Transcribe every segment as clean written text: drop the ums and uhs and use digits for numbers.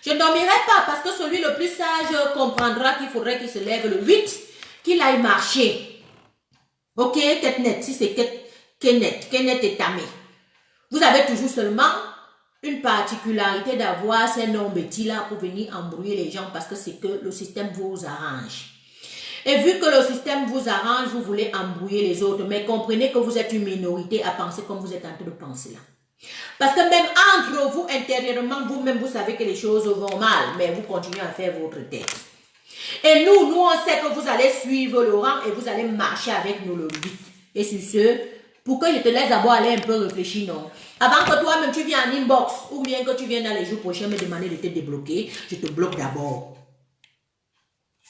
Je ne dormirai pas parce que celui le plus sage comprendra qu'il faudrait qu'il se lève le 8, qu'il aille marcher. Ok, Ketnet, si c'est Kenet est tamé. Vous avez toujours seulement une particularité d'avoir ces noms bêtis-là pour venir embrouiller les gens parce que c'est que le système vous arrange. Et vu que le système vous arrange, vous voulez embrouiller les autres. Mais comprenez que vous êtes une minorité à penser comme vous êtes en train de penser là. Parce que même entre vous, intérieurement, vous-même, vous savez que les choses vont mal. Mais vous continuez à faire votre tête. Et nous, on sait que vous allez suivre le rang et vous allez marcher avec nous le 8. Et sur ce, pour que je te laisse d'abord aller un peu réfléchir, non? Avant que toi-même tu viennes en inbox ou bien que tu viennes dans les jours prochains me demander de te débloquer, je te bloque d'abord.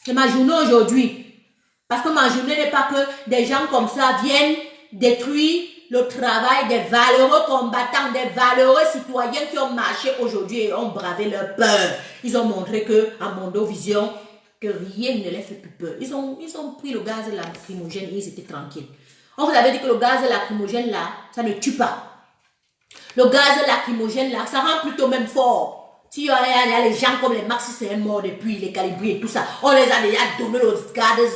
C'est ma journée aujourd'hui. Parce que ma journée n'est pas que des gens comme ça viennent détruire le travail des valeureux combattants, des valeureux citoyens qui ont marché aujourd'hui et ont bravé leur peur. Ils ont montré que, à Mondo Vision, que rien ne les fait plus peur. Ils ont pris le gaz lacrymogène et ils étaient tranquilles. On vous avait dit que le gaz lacrymogène là, ça ne tue pas. Le gaz lacrymogène là, ça rend plutôt même fort. Si il y a les gens comme les marxistes sont morts depuis, les calibrés et tout ça, on les a déjà donné le gaz,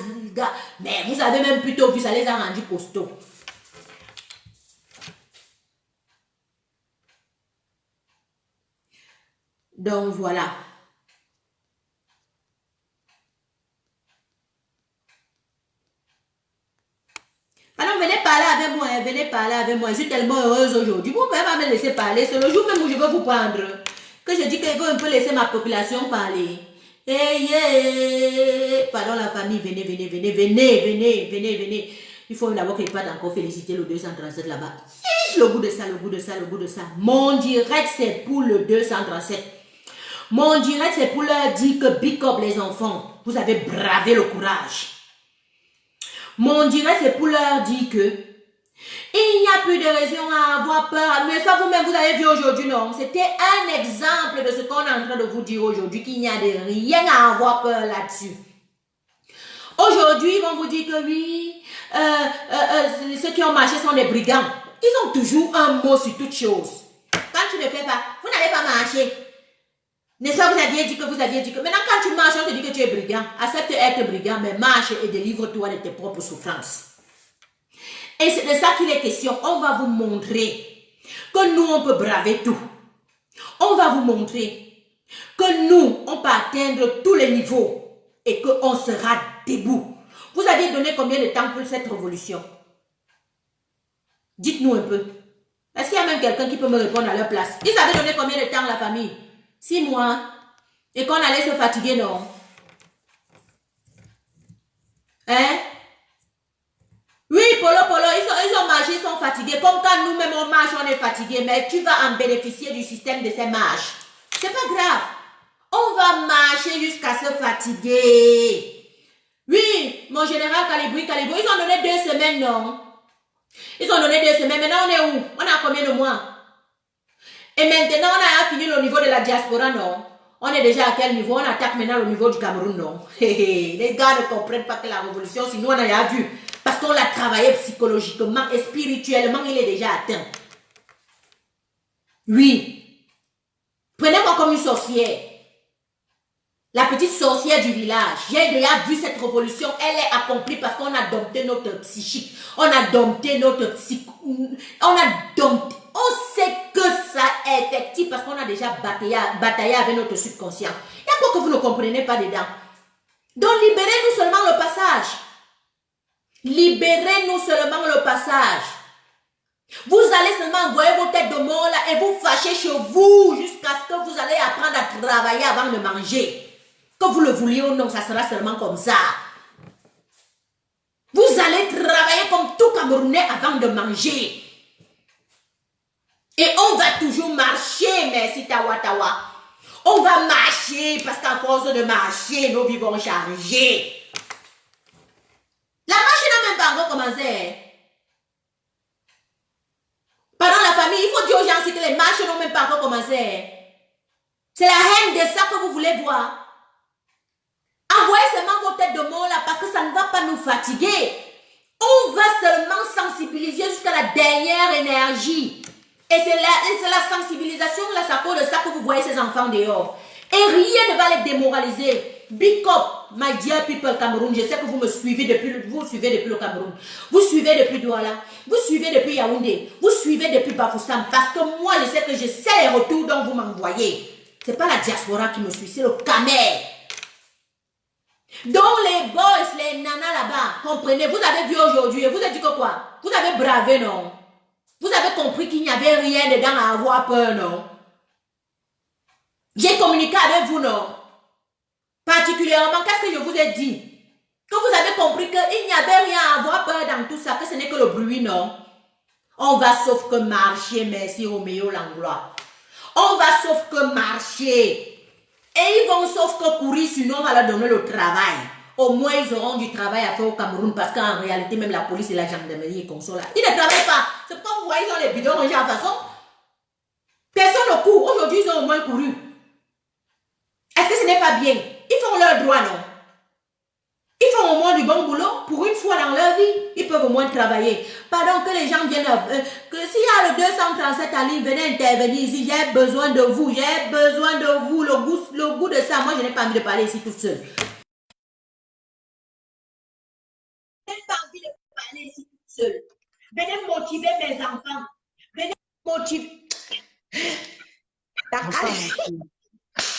mais vous avez même plutôt vu, ça les a rendus costauds. Donc voilà. Alors venez parler avec moi, venez parler avec moi. Je suis tellement heureuse aujourd'hui. Vous pouvez pas me laisser parler. C'est le jour même où je veux vous prendre. Que je dis qu'il faut un peu laisser ma population parler. Hey, yeah. Pardon la famille, venez. Il faut d'abord qu'il parte encore féliciter le 237 là-bas. Le goût de ça. Mon direct, c'est pour le 237. Mon direct, c'est pour leur dire que big up les enfants. Vous avez bravé le courage. Mon direct, c'est pour leur dire que il n'y a plus de raison à avoir peur. Mais ça, vous-même, vous avez vu aujourd'hui, non? C'était un exemple de ce qu'on est en train de vous dire aujourd'hui, qu'il n'y a de rien à avoir peur là-dessus. Aujourd'hui, ils vont vous dire que oui, ceux qui ont marché sont des brigands. Ils ont toujours un mot sur toute chose. Quand tu ne fais pas, vous n'allez pas marcher. N'est-ce pas, vous aviez dit que maintenant quand tu marches, on te dit que tu es brigand. Accepte d'être brigand, mais marche et délivre-toi de tes propres souffrances. Et c'est de ça qu'il est question. On va vous montrer que nous, on peut braver tout. On va vous montrer que nous, on peut atteindre tous les niveaux et qu'on sera debout. Vous aviez donné combien de temps pour cette révolution? Dites-nous un peu. Est-ce qu'il y a même quelqu'un qui peut me répondre à leur place? Ils avaient donné combien de temps la famille? 6 mois. Et qu'on allait se fatiguer, non? Hein? Oui, Polo, ils ont marché, ils sont fatigués. Comme quand nous-mêmes on marche, on est fatigué. Mais tu vas en bénéficier du système de ces marches. C'est pas grave. On va marcher jusqu'à se fatiguer. Oui, mon général Calibri, ils ont donné 2 semaines, non? Ils ont donné 2 semaines. Maintenant, on est où? On a combien de mois? Et maintenant, on a fini le niveau de la diaspora, non? On est déjà à quel niveau? On attaque maintenant le niveau du Cameroun, non? Les gars ne comprennent pas que la révolution, sinon on a vu. Parce qu'on l'a travaillé psychologiquement et spirituellement, il est déjà atteint. Oui. Prenez-moi comme une sorcière. La petite sorcière du village. J'ai déjà vu cette révolution. Elle est accomplie parce qu'on a dompté notre psychique. On a dompté notre psychique. On sait que ça est effectif parce qu'on a déjà bataillé avec notre subconscient. Il y a quoi que vous ne comprenez pas dedans? Donc libérez-nous seulement le passage. Libérez-nous seulement le passage. Vous allez seulement envoyer vos têtes de mort là et vous fâcher chez vous jusqu'à ce que vous allez apprendre à travailler avant de manger. Que vous le vouliez ou non, ça sera seulement comme ça. Vous allez travailler comme tout Camerounais avant de manger. Et on va toujours marcher, merci Tawa. On va marcher parce qu'à force de marcher, nos vies vont charger. La marche n'a même pas encore commencé. Pendant la famille, il faut dire aux gens aussi que les marches n'ont même pas encore commencé. C'est la haine de ça que vous voulez voir. Envoyez seulement vos têtes de mort là parce que ça ne va pas nous fatiguer. On va seulement sensibiliser jusqu'à la dernière énergie. Et c'est la sensibilisation, là, ça cause de ça que vous voyez ces enfants dehors. Et rien ne va les démoraliser. Big up, my dear people Cameroun. Je sais que vous me suivez depuis, le Cameroun. Vous suivez depuis Douala. Vous suivez depuis Yaoundé. Vous suivez depuis Bafoussam. Parce que moi, je sais que je sais les retours dont vous m'envoyez. Ce n'est pas la diaspora qui me suit, c'est le Camer. Donc les boys, les nanas là-bas, comprenez, vous avez vu aujourd'hui, vous avez dit que quoi? Vous avez bravé, non? Vous avez compris qu'il n'y avait rien dedans à avoir peur, non? J'ai communiqué avec vous, non? Particulièrement, qu'est-ce que je vous ai dit? Que vous avez compris qu'il n'y avait rien à avoir peur dans tout ça, que ce n'est que le bruit, non? On va sauf que marcher, merci Roméo Langlois. On va sauf que marcher. Et ils vont sauf que courir, sinon on va leur donner le travail. Au moins, ils auront du travail à faire au Cameroun parce qu'en réalité, même la police et la gendarmerie et consorts là, ils ne travaillent pas. C'est pourquoi vous voyez, ils ont les bidons rangés en façon. Personne ne court. Aujourd'hui, ils ont au moins couru. Est-ce que ce n'est pas bien? Ils font leur droit, non? Ils font au moins du bon boulot. Pour une fois dans leur vie, ils peuvent au moins travailler. Pardon, que les gens viennent... que s'il y a le 237 en ligne, venez intervenir ici. J'ai besoin de vous. J'ai besoin de vous. Le goût de ça, moi, je n'ai pas envie de parler ici toute seule. Je n'ai pas envie de parler ici toute seule. Venez motiver mes enfants. Venez motiver... T'as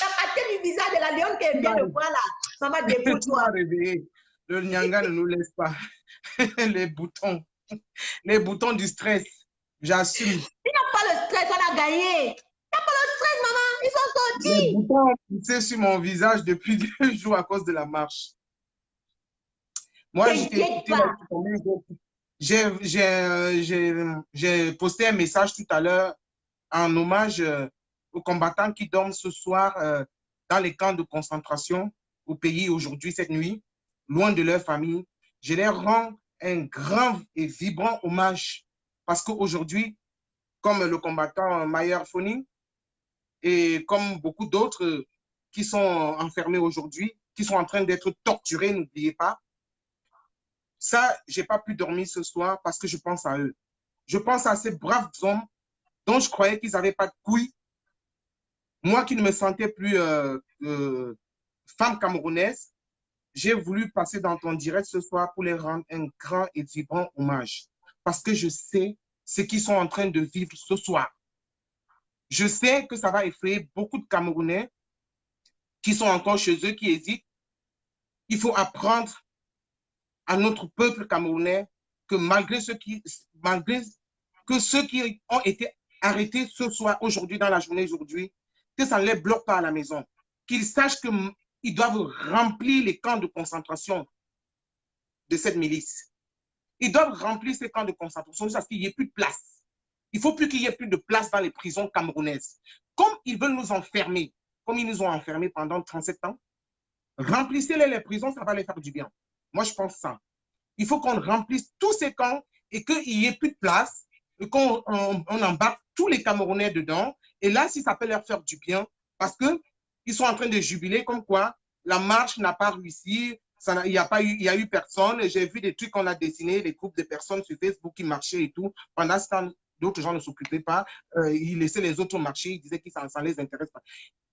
pâté du visage de la lionne qui vient de voir là. Maman, dépouille-toi. Le Nyanga ne nous laisse pas. Les boutons du stress. J'assume. Ils n'ont pas le stress, on a gagné. Il n'y a pas le stress, maman. Ils sont sortis. Les boutons ont poussé sur mon visage depuis 2 jours à cause de la marche. Moi, j'ai posté un message tout à l'heure en hommage aux combattants qui dorment ce soir dans les camps de concentration au pays aujourd'hui, cette nuit, loin de leur famille. Je leur rends un grand et vibrant hommage parce qu'aujourd'hui, comme le combattant Mayer Foni et comme beaucoup d'autres qui sont enfermés aujourd'hui, qui sont en train d'être torturés, n'oubliez pas, ça, je n'ai pas pu dormir ce soir parce que je pense à eux. Je pense à ces braves hommes dont je croyais qu'ils n'avaient pas de couilles. Moi qui ne me sentais plus femme camerounaise, j'ai voulu passer dans ton direct ce soir pour les rendre un grand et vibrant hommage. Parce que je sais ce qu'ils sont en train de vivre ce soir. Je sais que ça va effrayer beaucoup de Camerounais qui sont encore chez eux, qui hésitent. Il faut apprendre à notre peuple camerounais que malgré que ceux qui ont été arrêtés ce soir, aujourd'hui, dans la journée aujourd'hui, que ça ne les bloque pas à la maison. Qu'ils sachent qu'ils doivent remplir les camps de concentration de cette milice. Ils doivent remplir ces camps de concentration parce qu'il n'y ait plus de place. Il ne faut plus qu'il y ait plus de place dans les prisons camerounaises. Comme ils veulent nous enfermer, comme ils nous ont enfermés pendant 37 ans, remplissez-les les prisons, ça va les faire du bien. Moi, je pense ça. Il faut qu'on remplisse tous ces camps et qu'il n'y ait plus de place, et qu'on embarque tous les Camerounais dedans. Et là, si ça peut leur faire du bien, parce qu'ils sont en train de jubiler comme quoi la marche n'a pas réussi, il y a eu personne. J'ai vu des trucs qu'on a dessinés, des groupes de personnes sur Facebook qui marchaient et tout. Pendant ce temps, d'autres gens ne s'occupaient pas. Ils laissaient les autres marcher, ils disaient que ça ne les intéresse pas.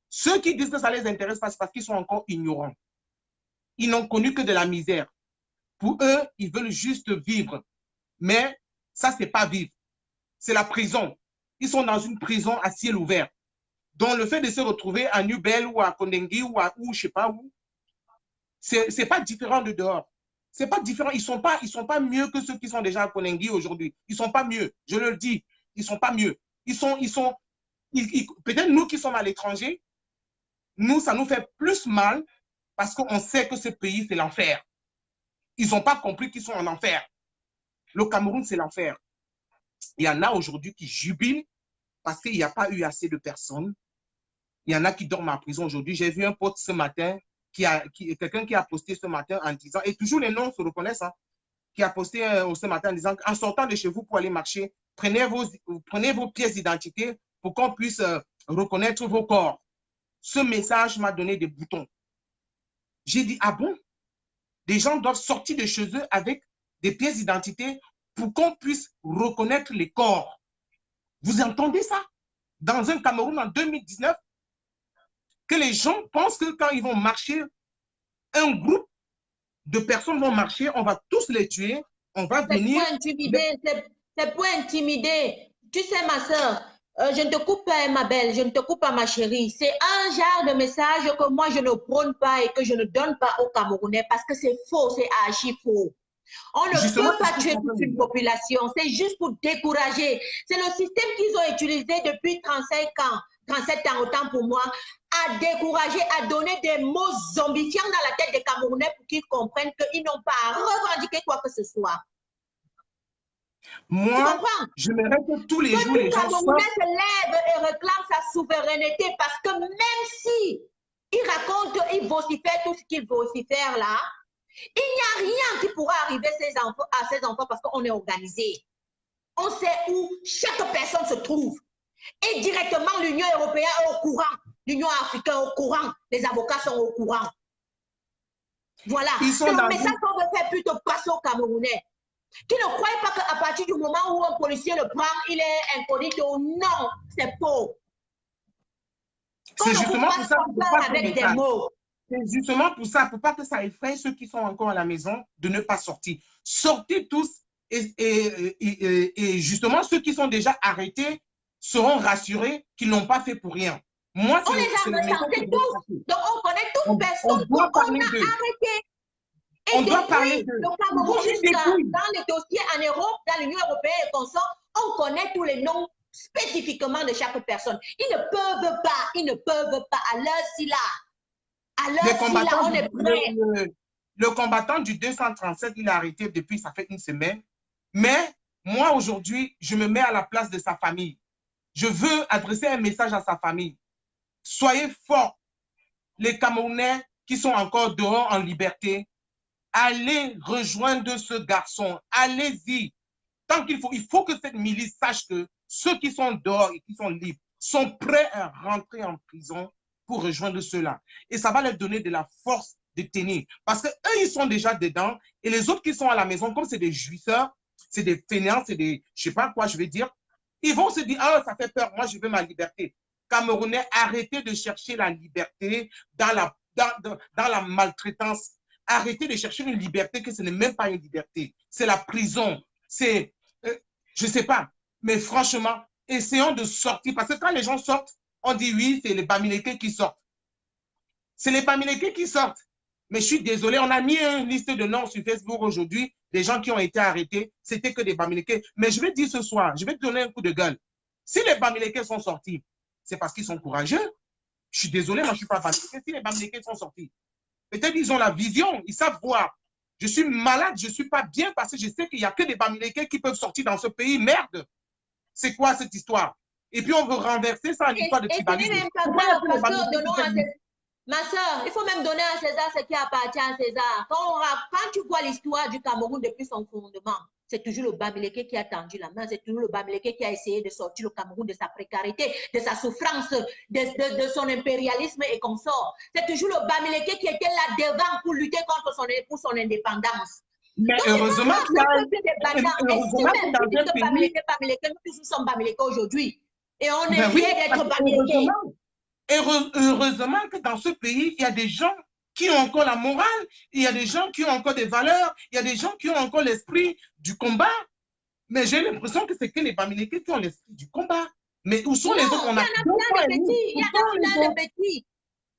Ceux qui disent que ça ne les intéresse pas, c'est parce qu'ils sont encore ignorants. Ils n'ont connu que de la misère. Pour eux, ils veulent juste vivre. Mais ça, ce n'est pas vivre. C'est la prison. Ils sont dans une prison à ciel ouvert. Donc, le fait de se retrouver à New Bell ou à Kondengi ou à où, je ne sais pas où, ce n'est pas différent de dehors. C'est pas différent. Ils sont pas mieux que ceux qui sont déjà à Kondengi aujourd'hui. Ils ne sont pas mieux. Je le dis. Ils ne sont pas mieux. Peut-être nous qui sommes à l'étranger, nous, ça nous fait plus mal parce qu'on sait que ce pays, c'est l'enfer. Ils n'ont pas compris qu'ils sont en enfer. Le Cameroun, c'est l'enfer. Il y en a aujourd'hui qui jubilent parce qu'il n'y a pas eu assez de personnes. Il y en a qui dorment en prison aujourd'hui. J'ai vu un pote ce matin, quelqu'un qui a posté ce matin en disant, et toujours les noms se reconnaissent, hein, qui a posté ce matin en disant, en sortant de chez vous pour aller marcher, prenez vos pièces d'identité pour qu'on puisse reconnaître vos corps. Ce message m'a donné des boutons. J'ai dit, ah bon? Des gens doivent sortir de chez eux avec des pièces d'identité pour qu'on puisse reconnaître les corps. Vous entendez ça? Dans un Cameroun en 2019, que les gens pensent que quand ils vont marcher, un groupe de personnes vont marcher, on va tous les tuer, on va venir. C'est pour intimider. Tu sais, ma soeur, je ne te coupe pas, ma belle, je ne te coupe pas, ma chérie. C'est un genre de message que moi, je ne prône pas et que je ne donne pas aux Camerounais parce que c'est faux, c'est archi faux. On ne peut pas tuer toute une population. C'est juste pour décourager. C'est le système qu'ils ont utilisé depuis 35 ans, 37 ans, autant pour moi, à décourager, à donner des mots zombifiants dans la tête des Camerounais pour qu'ils comprennent qu'ils n'ont pas à revendiquer quoi que ce soit. Moi, je me répète tous les jours, les gens Camerounais se lève et réclame sa souveraineté parce que même si il raconte, il vocifère tout ce qu'il vocifère là, il n'y a rien qui pourra arriver à ces enfants parce qu'on est organisé. On sait où chaque personne se trouve. Et directement, l'Union européenne est au courant. L'Union africaine est au courant. Les avocats sont au courant. Voilà. C'est un message qu'on veut faire plutôt passer aux Camerounais. Qui ne croient pas qu'à partir du moment où un policier le prend, il est incognito. Non, c'est faux. C'est justement pour ça avec des mots. C'est justement pour ça, pour pas que ça effraie ceux qui sont encore à la maison de ne pas sortir. Sortez tous et justement ceux qui sont déjà arrêtés seront rassurés qu'ils n'ont pas fait pour rien. Moi, on les a recensés tous. Donc on connaît toutes personnes qu'on a arrêtées. Et on doit parler de le Cameroun jusqu'à dans les dossiers en Europe, dans l'Union européenne et consort, on connaît tous les noms spécifiquement de chaque personne. Ils ne peuvent pas, à l'heure ci là. À l'heure ci là, on est prêt. Le combattant du 237, il est arrêté depuis, ça fait une semaine. Mais moi, aujourd'hui, je me mets à la place de sa famille. Je veux adresser un message à sa famille. Soyez forts, les Camerounais qui sont encore dehors en liberté. Allez rejoindre ce garçon. Allez-y. Tant qu'il faut, il faut que cette milice sache que ceux qui sont dehors et qui sont libres sont prêts à rentrer en prison pour rejoindre ceux-là. Et ça va leur donner de la force de tenir. Parce qu'eux, ils sont déjà dedans. Et les autres qui sont à la maison, comme c'est des jouisseurs, c'est des fainéants, c'est des, je ne sais pas quoi je vais dire, ils vont se dire, ah, ça fait peur, moi je veux ma liberté. Camerounais, arrêtez de chercher la liberté dans la maltraitance. Arrêtez de chercher une liberté que ce n'est même pas une liberté. C'est la prison. C'est, je ne sais pas, mais franchement, essayons de sortir. Parce que quand les gens sortent, on dit oui, c'est les Bamileke qui sortent. C'est les Bamileke qui sortent. Mais je suis désolé, on a mis une liste de noms sur Facebook aujourd'hui, des gens qui ont été arrêtés, c'était que des Bamileke. Mais je vais dire ce soir, je vais te donner un coup de gueule. Si les Bamileke sont sortis, c'est parce qu'ils sont courageux. Je suis désolé, moi je ne suis pas Bamileke. Si les Bamileke sont sortis, peut-être ils ont la vision, ils savent voir. Je suis malade, je ne suis pas bien parce que je sais qu'il n'y a que des Bamileke qui peuvent sortir dans ce pays. Merde! C'est quoi cette histoire? Et puis on veut renverser ça en histoire de tribalisme. Ma soeur, il faut même donner à César ce qui appartient à César. Quand tu vois l'histoire du Cameroun depuis son fondement, c'est toujours le Bamileke qui a tendu la main, c'est toujours le Bamileke qui a essayé de sortir le Cameroun de sa précarité, de sa souffrance, de son impérialisme et consort. C'est toujours leAméricain qui était là devant pour lutter contre son indépendance. Mais donc, heureusement qu'il y a nous tous sommes Bamileke aujourd'hui. Et on est fiers d'être Bamileke. Heureusement que dans ce pays, il y a des gens qui ont encore la morale, il y a des gens qui ont encore des valeurs, il y a des gens qui ont encore l'esprit du combat. Mais j'ai l'impression que c'est que les Bamileke qui ont l'esprit du combat. Mais où sont les autres? Il y en a plein de petits. Il y en a plein de petits.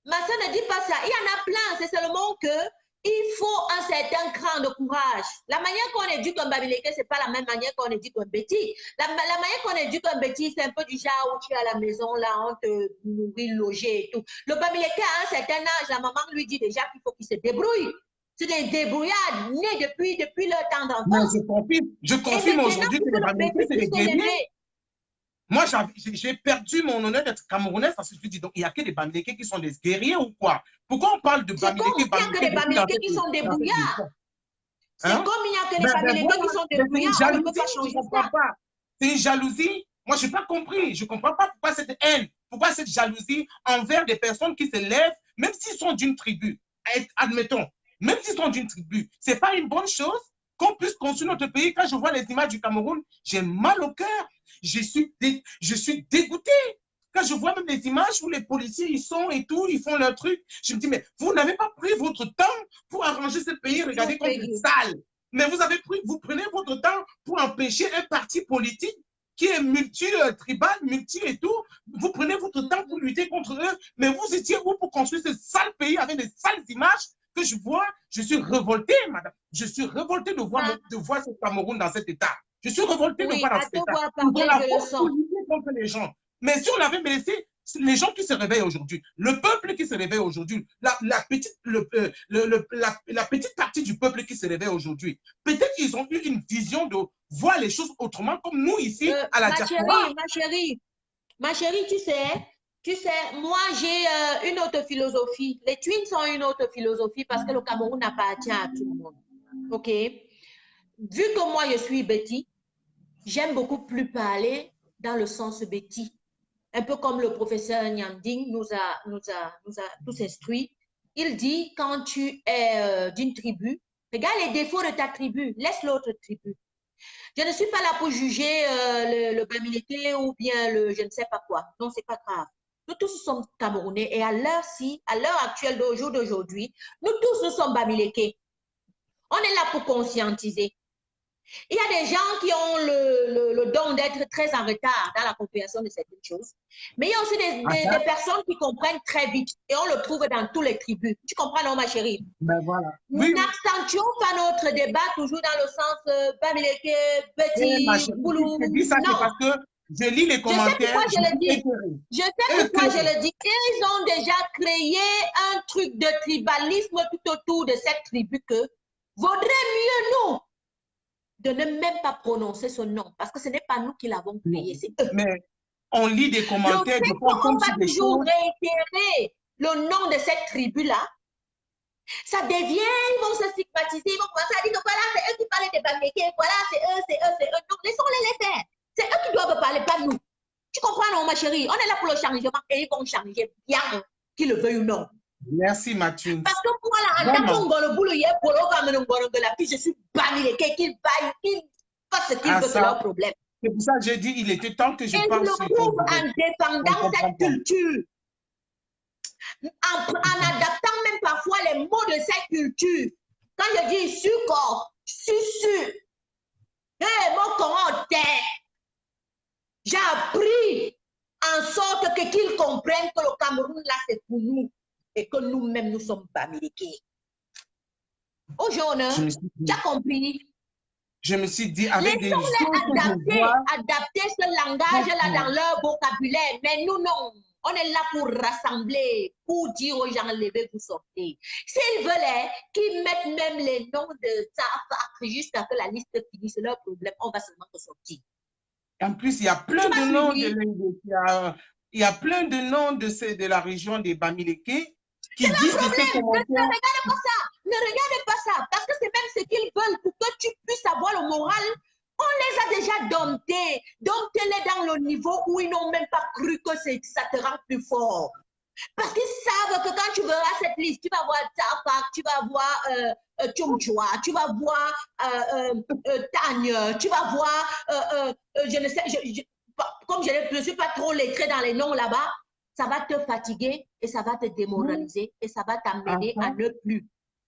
Ma soeur ne dit pas ça. Il y en a plein. C'est seulement que il faut un certain cran de courage. La manière qu'on éduque un Bamileke, ce n'est pas la même manière qu'on éduque un petit. La manière qu'on éduque un petit, c'est un peu du genre où tu es à la maison, là, on te nourrit, loger et tout. Le Bamileke, à un certain âge, la maman lui dit déjà qu'il faut qu'il se débrouille. C'est des débrouillards nés depuis leur temps d'enfance. Je confirme aujourd'hui que les Bamileke, c'est des guerriers. Moi, j'ai perdu mon honneur d'être Camerounais parce que je me dis, donc il n'y a que des Bamileke qui sont des guerriers ou quoi? Pourquoi on parle de Bamileke? Il n'y a que des Bamileke qui sont débrouillards. C'est comme il n'y a que des Bamileke qui sont débrouillards. On ne peut pas changer ça. C'est une jalousie. Moi, je n'ai pas compris. Je ne comprends pas pourquoi cette haine, pourquoi cette jalousie envers des personnes qui se lèvent, même s'ils sont d'une tribu. Admettons, même s'ils sont d'une tribu, ce n'est pas une bonne chose qu'on puisse construire notre pays. Quand je vois les images du Cameroun, j'ai mal au cœur. Je suis dégoûté Quand je vois même les images où les policiers ils sont et tout, ils font leur truc, je me dis, mais vous n'avez pas pris votre temps pour arranger ce pays, regardez comme c'est sale. Mais vous prenez votre temps pour empêcher un parti politique qui est multi-tribal, multi et tout. Vous prenez votre temps pour lutter contre eux, mais vous étiez où pour construire ce sale pays avec des sales images que je vois? Je suis révolté, madame. Je suis révolté de voir ce Cameroun dans cet état. Je suis révolté de voir dans cet état. Nous avons la force pour lutter contre les gens. Mais si on avait laissé les gens qui se réveillent aujourd'hui, le peuple qui se réveille aujourd'hui, la petite partie du peuple qui se réveille aujourd'hui, peut-être qu'ils ont eu une vision de voir les choses autrement, comme nous ici à la diaspora. Ma chérie, tu sais, moi j'ai une autre philosophie. Les Twins ont une autre philosophie parce que le Cameroun appartient à tout le monde. Ok? Vu que moi je suis Betty, j'aime beaucoup plus parler dans le sens Betty. Un peu comme le professeur Nyanding nous a tous instruits. Il dit, quand tu es d'une tribu, regarde les défauts de ta tribu, laisse l'autre tribu. Je ne suis pas là pour juger le Bamileke ou bien le je ne sais pas quoi. Non, c'est pas grave. Nous tous sommes Camerounais et à l'heure actuelle d'aujourd'hui, nous tous nous sommes Bamileke. On est là pour conscientiser. Il y a des gens qui ont le don d'être très en retard dans la compréhension de certaines choses. Mais il y a aussi des personnes qui comprennent très vite et on le trouve dans tous les tribus. Tu comprends, non, ma chérie? Ben voilà. Nous n'accentuons pas notre débat toujours dans le sens Bamileke, Betty, Boulou. Je dis ça parce que je lis les commentaires. Je sais pourquoi je le dis. Je sais pourquoi je le dis. Ils ont déjà créé un truc de tribalisme tout autour de cette tribu que vaudrait mieux nous de ne même pas prononcer ce nom, parce que ce n'est pas nous qui l'avons créé, c'est eux. Mais on lit des commentaires. On va toujours réitérer le nom de cette tribu-là. Ça devient, ils vont se stigmatiser, ils vont commencer à dire que voilà, c'est eux qui parlent des Bamileke, voilà, c'est eux. Non, laissons-les les faire. C'est eux qui doivent parler, pas nous. Tu comprends, non, ma chérie? On est là pour le changement et ils vont changer bien, qu'ils le veuillent ou non. Merci, Mathieu. Parce que voilà, en tant que boulot, je suis Bamileke, qu'ils fassent ce qu'ils veulent, c'est leur problème. C'est pour ça que j'ai dit il était temps que je parle. Et je le prouve en défendant cette culture. En adaptant même parfois les mots de cette culture. Quand je dis sucre, susu, mon commentaire, j'ai appris en sorte qu'ils comprennent que le Cameroun, là, c'est pour nous. Et que nous-mêmes, nous sommes Bamileke. Aujourd'hui, tu as compris? Je me suis dit, avec des choses adapter ce langage-là dans leur vocabulaire. Mais nous, non. On est là pour rassembler, pour dire aux gens, levez-vous, sortez. S'ils veulent qu'ils mettent même les noms de Tafak jusqu'à ce que la liste finisse, leur problème, on va seulement te sortir. En plus, il y a plein de noms il y a plein de noms de la région des Bamileke qui disent de ces commentaires. Ne regarde pas ça. Ne regarde pas ça. Parce que c'est même ce qu'ils veulent pour que tu puisses avoir le moral. On les a déjà domptés. Domptez-les dans le niveau où ils n'ont même pas cru que ça te rend plus fort. Parce qu'ils savent que quand tu verras cette liste, tu vas voir Tafak, tu vas voir Tchumchua, tu vas voir Tagne, tu vas voir, je ne sais, comme je ne suis pas trop lettrée dans les noms là-bas, ça va te fatiguer et ça va te démoraliser et ça va t'amener à ne plus.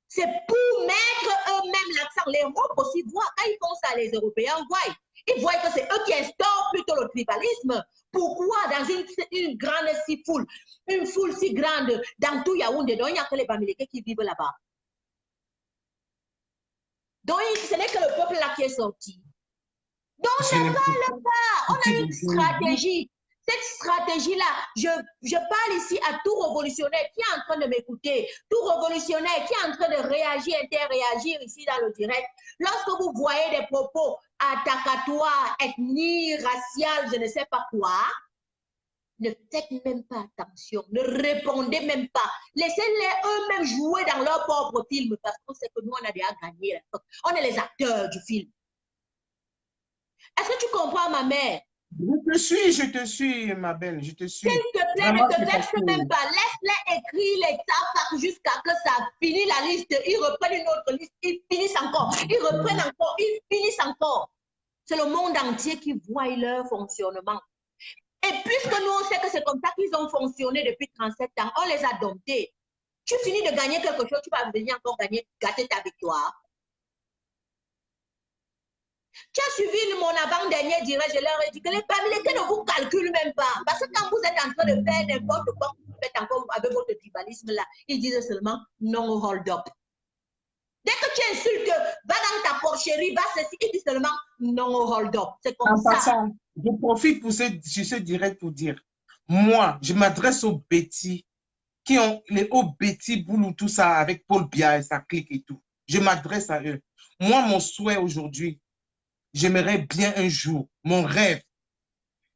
C'est pour mettre eux-mêmes l'accent. Les Européens aussi voient, quand ils font ça, les Européens voient. Ils voient que c'est eux qui instaurent plutôt le tribalisme. Pourquoi dans une grande foule, une foule si grande, dans tout Yaoundé, donc il n'y a que les Bamileke qui vivent là-bas. Donc ce n'est que le peuple là qui est sorti. Donc ne parle pas. On a une stratégie. Cette stratégie-là, je parle ici à tout révolutionnaire qui est en train de m'écouter, tout révolutionnaire qui est en train de réagir, interréagir ici dans le direct. Lorsque vous voyez des propos attacatoires, ethniques, raciales, je ne sais pas quoi, ne faites même pas attention, ne répondez même pas. Laissez-les eux-mêmes jouer dans leur propre film parce qu'on sait que nous, on a déjà gagné. On est les acteurs du film. Est-ce que tu comprends, ma mère? Je te suis, ma belle, je te suis. S'il te plaît, ne te vexe même pas. Laisse-les écrire les Tafak jusqu'à ce que ça finisse la liste. Ils reprennent une autre liste, ils finissent encore. Ils reprennent encore, ils finissent encore. C'est le monde entier qui voit leur fonctionnement. Et puisque nous, on sait que c'est comme ça qu'ils ont fonctionné depuis 37 ans, on les a domptés. Tu finis de gagner quelque chose, tu vas venir encore gâter ta victoire. Tu as suivi mon avant-dernier direct, je leur ai dit que les Bamileke ne vous calculent même pas. Parce que quand vous êtes en train de faire n'importe quoi, vous faites encore avec votre tribalisme là, ils disent seulement non hold up. Dès que tu insultes, va dans ta porcherie, va ceci, ils disent seulement non hold up. C'est comme En ça. passant, je profite pour ce direct pour dire, moi, je m'adresse aux bêtis qui ont les hauts bêtis boulot, tout ça, avec Paul Biya et sa clique et tout. Je m'adresse à eux. Moi, mon souhait aujourd'hui, j'aimerais bien un jour, mon rêve,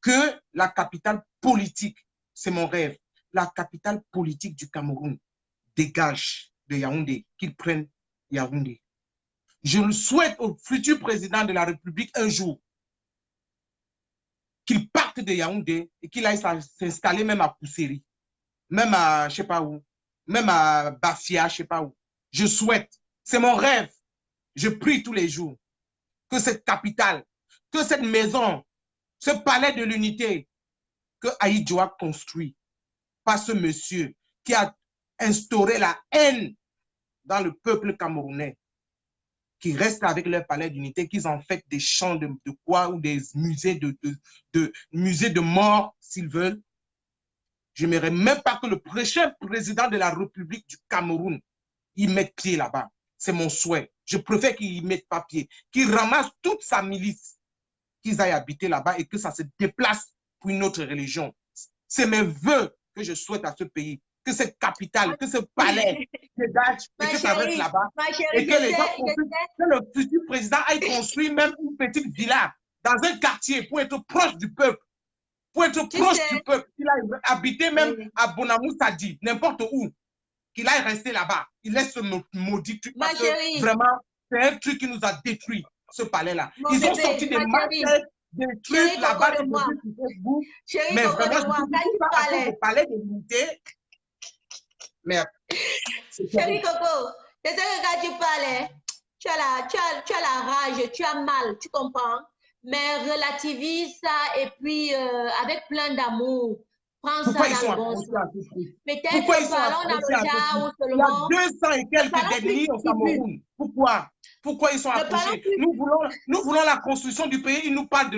que la capitale politique, c'est mon rêve, la capitale politique du Cameroun dégage de Yaoundé, qu'ils prennent Yaoundé. Je le souhaite au futur président de la République un jour qu'il parte de Yaoundé et qu'il aille s'installer même à Pousseri, même à je sais pas où, même à Bafia, je sais pas où. Je souhaite, c'est mon rêve. Je prie tous les jours que cette capitale, que cette maison, ce palais de l'unité que Aïdjo a construit par ce monsieur qui a instauré la haine dans le peuple camerounais, qui restent avec leur palais d'unité, qu'ils en fait des champs de quoi ou des musées musées de mort, s'ils veulent. Je n'aimerais même pas que le prochain président de la République du Cameroun y mette pied là-bas. C'est mon souhait. Je préfère qu'il y mette pas pied, qu'il ramasse toute sa milice, qu'ils aillent habiter là-bas et que ça se déplace pour une autre religion. C'est mes vœux que je souhaite à ce pays. Que cette capitale, que ce palais dégage et que ça reste là-bas. Et que les gens que le futur président aille construire même une petite villa dans un quartier pour être proche du peuple. Pour être proche du peuple. Qu'il aille habiter même à Bonamou Sadi, n'importe où. Qu'il aille rester là-bas. Il laisse ce maudit truc. Parce que vraiment, c'est un truc qui nous a détruit, ce palais-là. Ils ont sorti des marques, des trucs là-bas, des trucs sur Facebook. Mais vraiment, le palais de l'unité. Merde. Chérie Coco, c'est ça que quand tu parlais, tu as la rage, tu as mal, tu comprends? Mais relativise ça et puis avec plein d'amour, prends ça dans le bon sens. Peut-être parlons dans le genre où seulement... Il y a 200 et quelques d'ennemis au Cameroun. Pourquoi? Pourquoi ils sont accrochés? Nous voulons la construction du pays. Ils nous parlent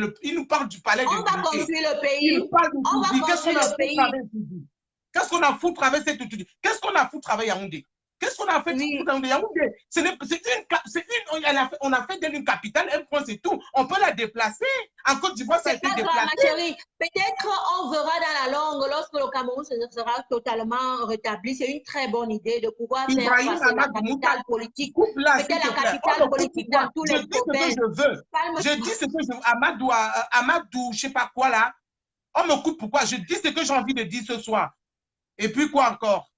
du palais de l'unité. On va construire le pays. Ils nous parlent de construire le pays. Qu'est-ce qu'on a foutu avec cette étude? Qu'est-ce qu'on a foutu avec Yaoundé? Qu'est-ce qu'on a fait pour Yaoundé? On a fait d'elle une capitale, un point, c'est tout. On peut la déplacer. En Côte d'Ivoire, ça a été déplacé. Ma chérie. Peut-être on verra dans la longue, lorsque le Cameroun sera totalement rétabli. C'est une très bonne idée de pouvoir faire passer la capitale politique. Peut-être la capitale politique dans tous les provinces. Je dis ce que je veux. Amadou, je ne sais pas quoi là. On me coupe pourquoi? Je dis ce que j'ai envie de dire ce soir. Et puis quoi encore?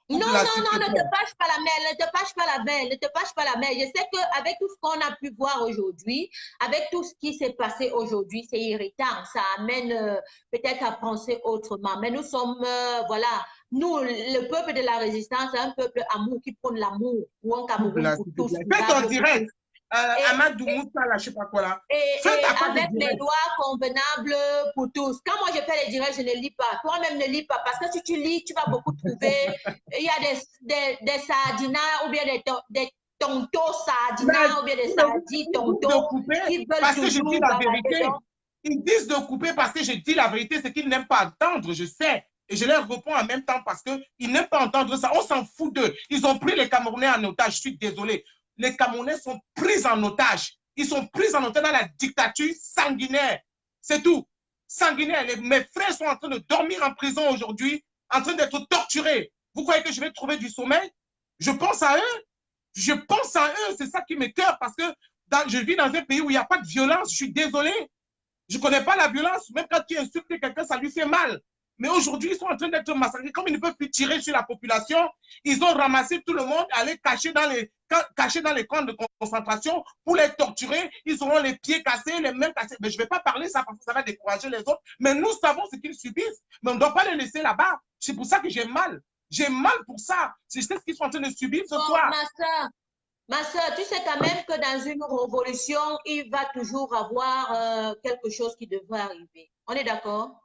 Non, ne te fâche pas la mère, ne te fâche pas la mère, ne te fâche pas la mère. Je sais qu'avec tout ce qu'on a pu voir aujourd'hui, avec tout ce qui s'est passé aujourd'hui, c'est irritant. Ça amène peut-être à penser autrement. Mais nous sommes, voilà, nous, le peuple de la résistance, c'est un peuple amour qui prône l'amour. Ou en Cameroun pour tous. Faites en direct. Amadou Moussa, là, je sais pas quoi là. Et avec les lois convenables pour tous. Quand moi je fais les directs, je ne lis pas. Toi-même ne lis pas. Parce que si tu lis, tu vas beaucoup trouver. Il y a des sardinas ou bien des tontos sardinas ou bien des sardines tontos qui veulent parce que je dis la vérité. Raison. Ils disent de couper parce que je dis la vérité, c'est qu'ils n'aiment pas entendre, je sais. Et je leur réponds en même temps parce qu'ils n'aiment pas entendre ça. On s'en fout d'eux. Ils ont pris les Camerounais en otage. Je suis désolé. Les Camerounais sont pris en otage. Ils sont pris en otage dans la dictature sanguinaire. C'est tout. Sanguinaire. Mes frères sont en train de dormir en prison aujourd'hui, en train d'être torturés. Vous croyez que je vais trouver du sommeil? Je pense à eux. Je pense à eux. C'est ça qui m'écoeure parce que je vis dans un pays où il n'y a pas de violence. Je suis désolé. Je ne connais pas la violence. Même quand tu insultes quelqu'un, ça lui fait mal. Mais aujourd'hui, ils sont en train d'être massacrés. Comme ils ne peuvent plus tirer sur la population, ils ont ramassé tout le monde, aller cacher dans les camps de concentration pour les torturer. Ils auront les pieds cassés, les mains cassées. Mais je ne vais pas parler ça parce que ça va décourager les autres. Mais nous savons ce qu'ils subissent. Mais on ne doit pas les laisser là-bas. C'est pour ça que j'ai mal. J'ai mal pour ça. Je sais ce qu'ils sont en train de subir ce soir. Ma soeur, tu sais quand même que dans une révolution, il va toujours avoir quelque chose qui devrait arriver. On est d'accord?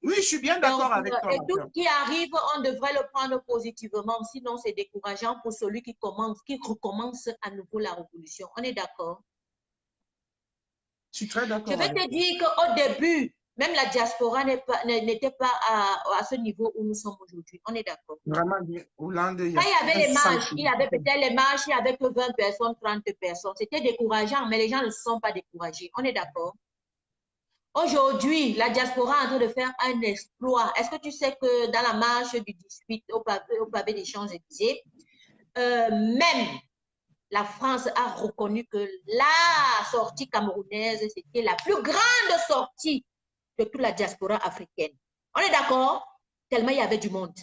Oui, je suis bien d'accord avec toi. Et tout ce qui arrive, on devrait le prendre positivement, sinon c'est décourageant pour celui qui recommence à nouveau la révolution. On est d'accord? Je suis très d'accord. Je vais te dire qu'au début, même la diaspora n'était pas à ce niveau où nous sommes aujourd'hui. On est d'accord? Vraiment, Hollande, quand il y avait les marches, il y avait peut-être les marches, il y avait que 20 personnes, 30 personnes. C'était décourageant, mais les gens ne se sont pas découragés. On est d'accord? Aujourd'hui, la diaspora est en train de faire un exploit. Est-ce que tu sais que dans la marche du 18 au pavé des Champs-Élysées, même la France a reconnu que la sortie camerounaise, c'était la plus grande sortie de toute la diaspora africaine. On est d'accord? Tellement il y avait du monde.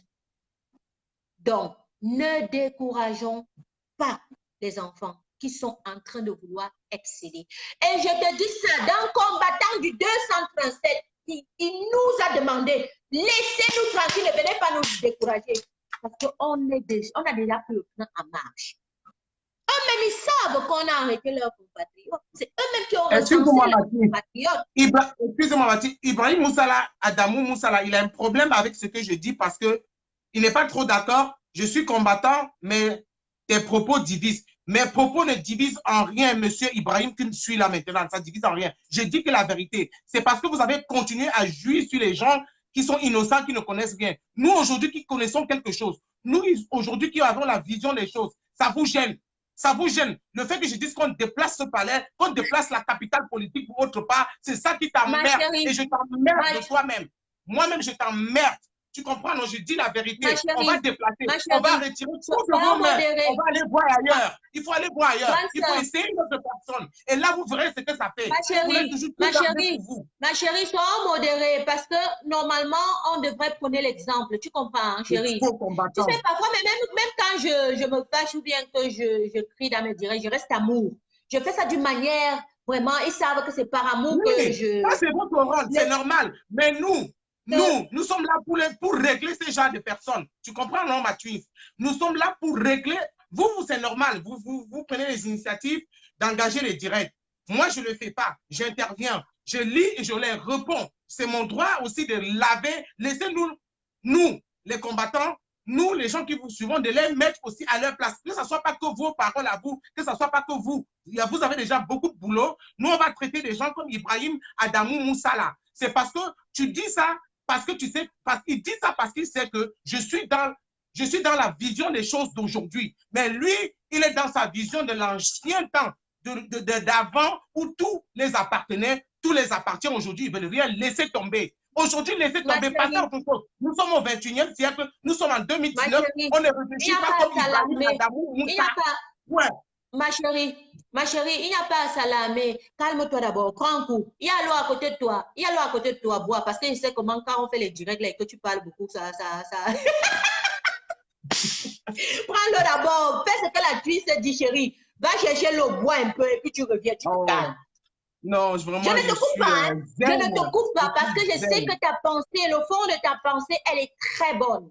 Donc, ne décourageons pas les enfants qui sont en train de vouloir exceller. Et je te dis ça, dans le combattant du 237, il nous a demandé, laissez-nous tranquilles, ne venez pas nous décourager. Parce qu'on a déjà pris le plan en marche. Eux-mêmes, ils savent qu'on a arrêté leurs compatriotes. C'est eux-mêmes qui ont recensé leurs compatriotes. Excusez-moi, Mathilde. Ibrahim Moussala, Adamou Moussala, il a un problème avec ce que je dis parce qu'il n'est pas trop d'accord. Je suis combattant, mais tes propos divisent. Mes propos ne divisent en rien, monsieur Ibrahim, qui me suit là maintenant. Ça ne divise en rien. Je dis que la vérité, c'est parce que vous avez continué à jouir sur les gens qui sont innocents, qui ne connaissent rien. Nous, aujourd'hui, qui connaissons quelque chose, nous, aujourd'hui, qui avons la vision des choses, ça vous gêne. Ça vous gêne. Le fait que je dise qu'on déplace ce palais, qu'on déplace la capitale politique pour autre part, c'est ça qui t'emmerde. Et je t'emmerde de toi-même. Moi-même, je t'emmerde. Tu comprends? Non, je dis la vérité. On va déplacer. On va retirer tout ce qu'on met. On va aller voir ailleurs. Il faut aller voir ailleurs. Il faut essayer une autre personne. Et là, vous verrez ce que ça fait. Ma chérie, sois modérée parce que normalement, on devrait prendre l'exemple. Tu comprends, hein, chérie? Tu sais, parfois, mais même quand je me fâche ou bien que je crie dans mes directs, je reste amour. Je fais ça d'une manière, vraiment, ils savent que c'est par amour que je... Ça, c'est votre rôle, c'est normal. Mais nous sommes là pour régler ce genre de personnes. Tu comprends, non, Mathieu? Nous sommes là pour régler. Vous, c'est normal. Vous prenez les initiatives d'engager les directs. Moi, je ne le fais pas. J'interviens. Je lis et je les réponds. C'est mon droit aussi de laver. Laissez-nous, nous, les combattants, nous, les gens qui vous suivons, de les mettre aussi à leur place. Que ce ne soit pas que vos paroles à vous, que ce ne soit pas que vous. Vous avez déjà beaucoup de boulot. Nous, on va traiter des gens comme Ibrahim Adamou Moussala. C'est parce que tu dis ça, parce que tu sais, il dit ça parce qu'il sait que je suis dans la vision des choses d'aujourd'hui. Mais lui, il est dans sa vision de l'ancien temps, d'avant, où tout les appartenait, tout les appartient aujourd'hui. Ils veulent rien laisser tomber. Aujourd'hui, laisser tomber, passer à autre chose. Nous sommes au 21e siècle, nous sommes en 2019, on ne réfléchit pas comme Ibrahim Adamou Moussala. Ma chérie, il n'y a pas à s'alarmer. Calme-toi d'abord, prends un coup. Il y a l'eau à côté de toi. Il y a l'eau à côté de toi, bois. Parce que je sais comment, quand on fait les directs là, et que tu parles beaucoup, ça. Prends l'eau d'abord. Fais ce que la cuisse dit, chérie. Va chercher l'eau, bois un peu, et puis tu reviens, tu te calmes. Non, vraiment, je ne te coupe pas, hein. Je ne te coupe pas parce que je sais que ta pensée, le fond de ta pensée, elle est très bonne.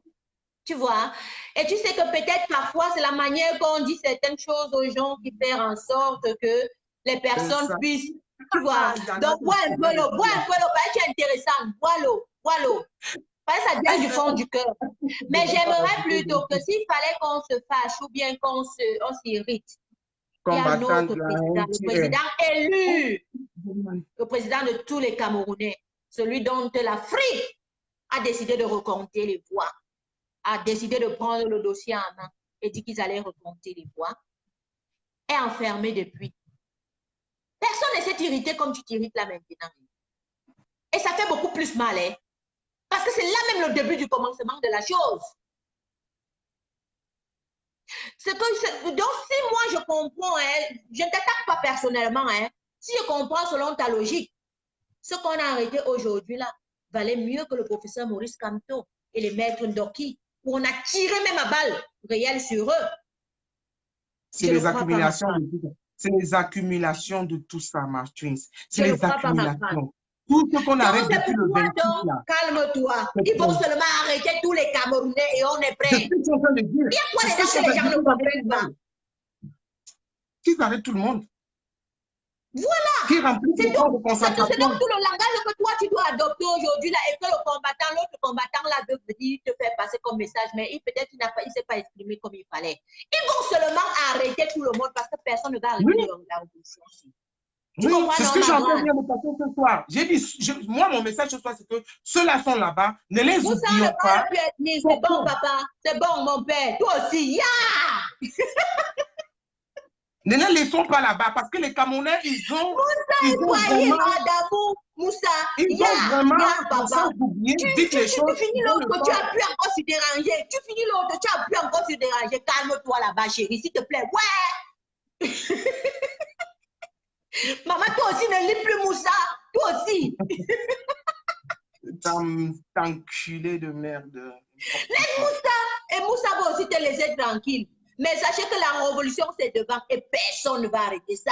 Tu vois? Et tu sais que peut-être parfois, c'est la manière qu'on dit certaines choses aux gens qui fait en sorte que les personnes puissent, tu vois. Donc, bois un peu l'eau, tu es intéressant, bois l'eau. Ça vient du fond du cœur. Mais j'aimerais plutôt que s'il fallait qu'on se fâche ou bien qu'on s'irrite, il y a notre président, le président élu, le président de tous les Camerounais, celui dont l'Afrique a décidé de recompter les voix, a décidé de prendre le dossier en main et dit qu'ils allaient recompter les voix, est enfermé depuis. Personne ne s'est irrité comme tu t'irrites là maintenant. Et ça fait beaucoup plus mal, hein? Parce que c'est là même le début du commencement de la chose. Donc, si moi je comprends, hein, je ne t'attaque pas personnellement, hein, si je comprends selon ta logique, ce qu'on a arrêté aujourd'hui là valait mieux que le professeur Maurice Kamto et les maîtres Ndoki, où on a tiré même à balles réelles sur eux. C'est les accumulations de tout ça, Martins. C'est les accumulations. Tout ce qu'on arrête depuis le 28 là. Calme-toi. Ils vont seulement arrêter tous les Camerounais et on est prêts. C'est ce que je suis en train de dire. Il y a quoi dedans que les gens ne comprennent pas? Qu'ils arrêtent tout le monde. Voilà. qui remplit C'est le camp de donc tout concentration. le langage que toi, tu dois adopter aujourd'hui là, et que le combattant, l'autre combattant là, te fait passer comme message, mais peut-être il ne s'est pas exprimé comme il fallait. Ils vont seulement arrêter tout le monde parce que personne ne va arrêter Oui. la révolution. Tu Oui, comprends, c'est ce non, que ma j'entends grande? bien me passer ce soir. J'ai dit, moi, mon message ce soir, c'est que ceux-là sont là-bas, ne les Moussa, oublions ne pas. parle plus ethnique. C'est bon, papa. C'est bon, mon père. Toi aussi, Ne les laissons pas là-bas parce que les Camerounais, ils ont soyez vraiment, madame Moussa. ils ont vraiment, Papa. sans oublier, Tu dites les choses. finis Ils ont le l'autre, tu temps. as pu encore se déranger. Tu finis l'autre, tu as pu encore se déranger. Calme-toi là-bas, chérie, s'il te plaît. Ouais. Maman, toi aussi, ne lis plus Moussa. Toi aussi. T'enculé de merde. Laisse Moussa. Et Moussa va aussi te laisser tranquille. Mais sachez que la révolution, c'est devant et personne ne va arrêter ça.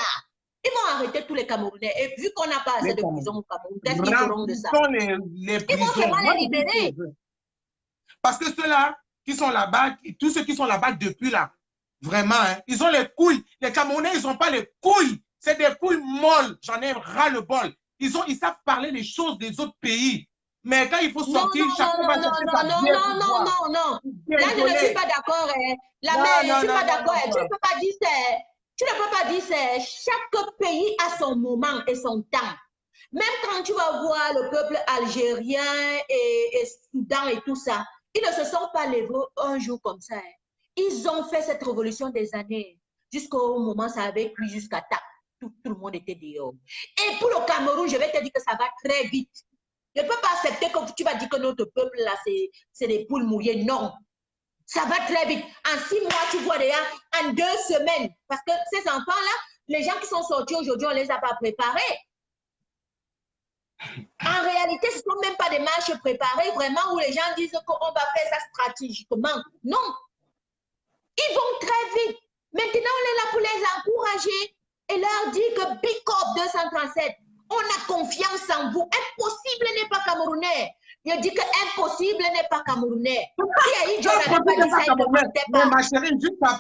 Ils vont arrêter tous les Camerounais. Et vu qu'on n'a pas assez de prisons au Cameroun, qu'est-ce qu'ils feront de ça? Les Ils vont prisons. seulement Moi, les libérer. parce que ceux-là qui sont là-bas, tous ceux qui sont là-bas depuis là, vraiment, hein, ils ont les couilles. Les Camerounais, ils n'ont pas les couilles. C'est des couilles molles. J'en ai ras-le-bol. Ils savent parler les choses des autres pays. Mais quand il faut sortir, chacun va chercher sa bière. Non. Là, je ne suis pas d'accord. La mère, je ne suis pas d'accord. Tu ne peux pas dire ça. Tu ne peux pas dire ça. Chaque pays a son moment et son temps. Même quand tu vas voir le peuple algérien et Soudan et tout ça, ils ne se sont pas levés un jour comme ça. Ils ont fait cette révolution des années. Jusqu'au moment, ça avait pris jusqu'à temps. Tout le monde était dehors. Et pour le Cameroun, je vais te dire que ça va très vite. Je ne peux pas accepter que tu vas dire que notre peuple, là, c'est des poules mouillées. Non. Ça va très vite. En 6 mois, tu vois déjà, en 2 semaines. Parce que ces enfants-là, les gens qui sont sortis aujourd'hui, on ne les a pas préparés. En réalité, ce ne sont même pas des marches préparées, vraiment, où les gens disent qu'on va faire ça stratégiquement. Non. Ils vont très vite. Maintenant, on est là pour les encourager et leur dire que Big Corp 237, on a confiance en vous. Impossible n'est pas camerounais. Je dis que impossible n'est pas camerounais. Si Aïe John n'avait pas dit ça, il ne mentait pas. Mais ma chérie, jusqu'à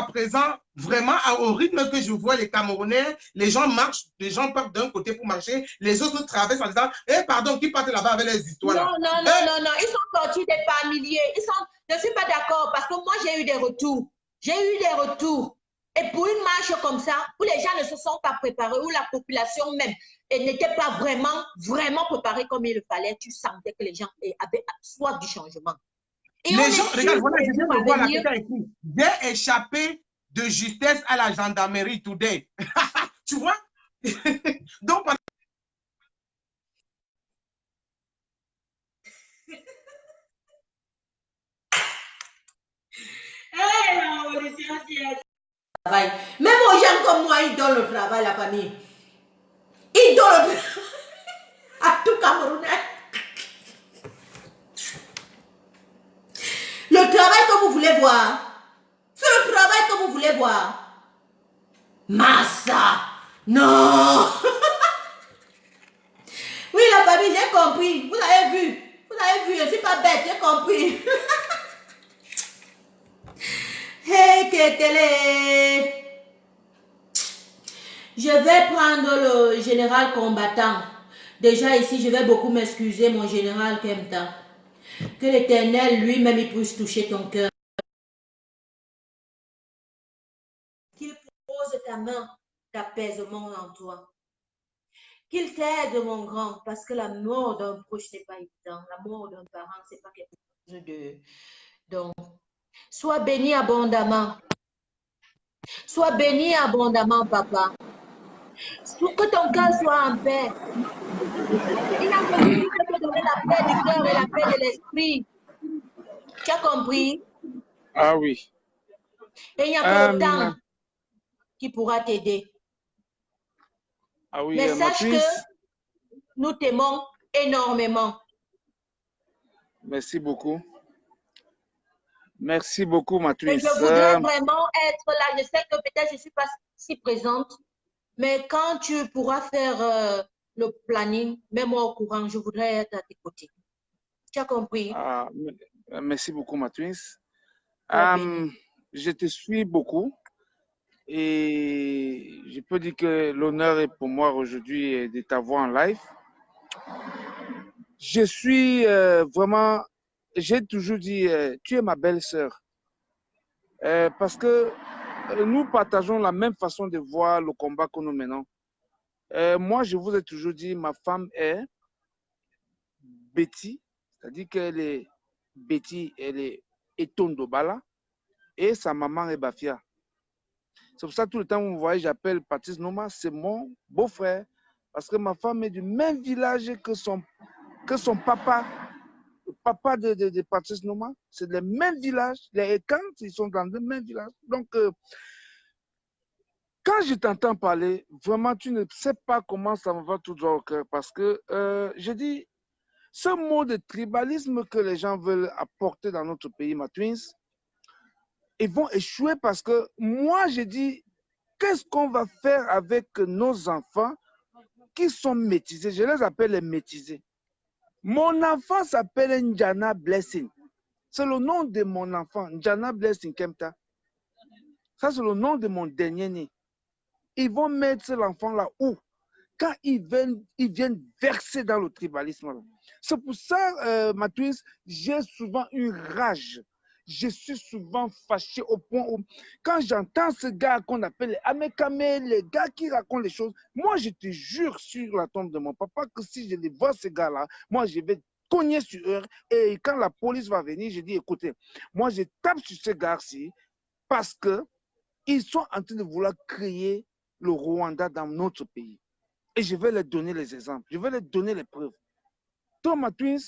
présent, vraiment, au rythme que je vois les Camerounais, les gens marchent, les gens partent d'un côté pour marcher, les autres traversent en disant, pardon, qui partent là-bas avec les histoires là? Non, ils sont sortis des par milliers. Je ne suis pas d'accord parce que moi, j'ai eu des retours. Et pour une marche comme ça, où les gens ne se sont pas préparés, où la population même n'était pas vraiment préparée comme il le fallait, tu sentais que les gens avaient soif du changement. Et les gens, regarde, voilà, je viens de voir la quelqu'un écrit. J'ai échappé de justesse à la gendarmerie today. Tu vois? Donc, même aux gens comme moi, ils donnent le travail, la famille. Ils donnent le travail à tout Camerounais. Le travail que vous voulez voir, c'est le travail que vous voulez voir. Massa, non. Oui, la famille, j'ai compris. Vous avez vu, je ne suis pas bête, j'ai compris. Hey, Kétélé. Je vais prendre le général combattant. Déjà ici, je vais beaucoup m'excuser, mon général Kemta. Que l'Éternel lui-même il puisse toucher ton cœur. Qu'il pose ta main d'apaisement en toi. Qu'il t'aide, mon grand, parce que la mort d'un proche n'est pas évident. La mort d'un parent, c'est pas quelque chose de... Donc, sois béni abondamment. Sois béni abondamment, papa. Que ton cœur soit en paix. Il a compris que te donner la paix du cœur et la paix de l'esprit. Tu as compris? Ah oui. Et il n'y a que le temps qui pourra t'aider. Ah oui, mais sache que nous t'aimons énormément. Merci beaucoup. Merci beaucoup, Matrice. Et je voudrais vraiment être là. Je sais que peut-être je ne suis pas si présente, mais quand tu pourras faire le planning, mets-moi au courant. Je voudrais être à tes côtés. Tu as compris? Merci beaucoup, Matrice. Je te suis beaucoup. Et je peux dire que l'honneur est pour moi aujourd'hui de t'avoir en live. Je suis vraiment, j'ai toujours dit, tu es ma belle-sœur. Parce que nous partageons la même façon de voir le combat que nous menons. Moi, je vous ai toujours dit, ma femme est Betty, c'est-à-dire qu'elle est Betty, elle est Etondobala, et sa maman est Bafia. C'est pour ça que tout le temps, vous me voyez, j'appelle Patrice Noma, c'est mon beau-frère. Parce que ma femme est du même village que son papa. Le papa de Patrice Noma, c'est le même village. Les Ekans, ils sont dans le même village. Donc, quand je t'entends parler, vraiment, tu ne sais pas comment ça me va tout droit au cœur. Parce que je dis, ce mot de tribalisme que les gens veulent apporter dans notre pays, ma twins, ils vont échouer parce que moi, je dis, qu'est-ce qu'on va faire avec nos enfants qui sont métisés? Je les appelle les métisés. Mon enfant s'appelle Njana Blessing. C'est le nom de mon enfant, Njana Blessing Kemta. Ça, c'est le nom de mon dernier né. Ils vont mettre l'enfant là où? Quand ils viennent verser dans le tribalisme. C'est pour ça, ma twins, j'ai souvent une rage. Je suis souvent fâché au point où, quand j'entends ce gars qu'on appelle les Amekame, les gars qui racontent les choses, moi, je te jure sur la tombe de mon papa que si je les vois, ces gars-là, moi, je vais cogner sur eux. Et quand la police va venir, je dis, écoutez, moi, je tape sur ces gars-ci parce qu'ils sont en train de vouloir créer le Rwanda dans notre pays. Et je vais leur donner les exemples. Je vais leur donner les preuves. Toi, ma twins,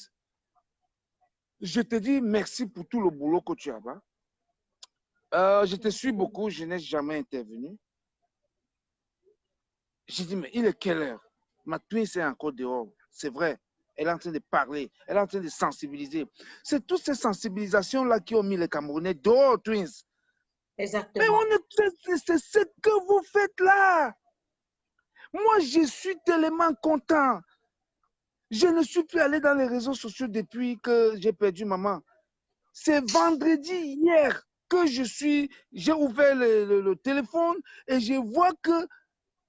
je te dis merci pour tout le boulot que tu as là. Je te suis beaucoup, je n'ai jamais intervenu. J'ai dit, mais il est quelle heure? Ma twins est encore dehors. C'est vrai. Elle est en train de parler. Elle est en train de sensibiliser. C'est toutes ces sensibilisations-là qui ont mis les Camerounais dehors, twins. Exactement. Mais c'est ce que vous faites là. Moi, je suis tellement content. Je ne suis plus allé dans les réseaux sociaux depuis que j'ai perdu maman. C'est vendredi hier que j'ai ouvert le téléphone et je vois que,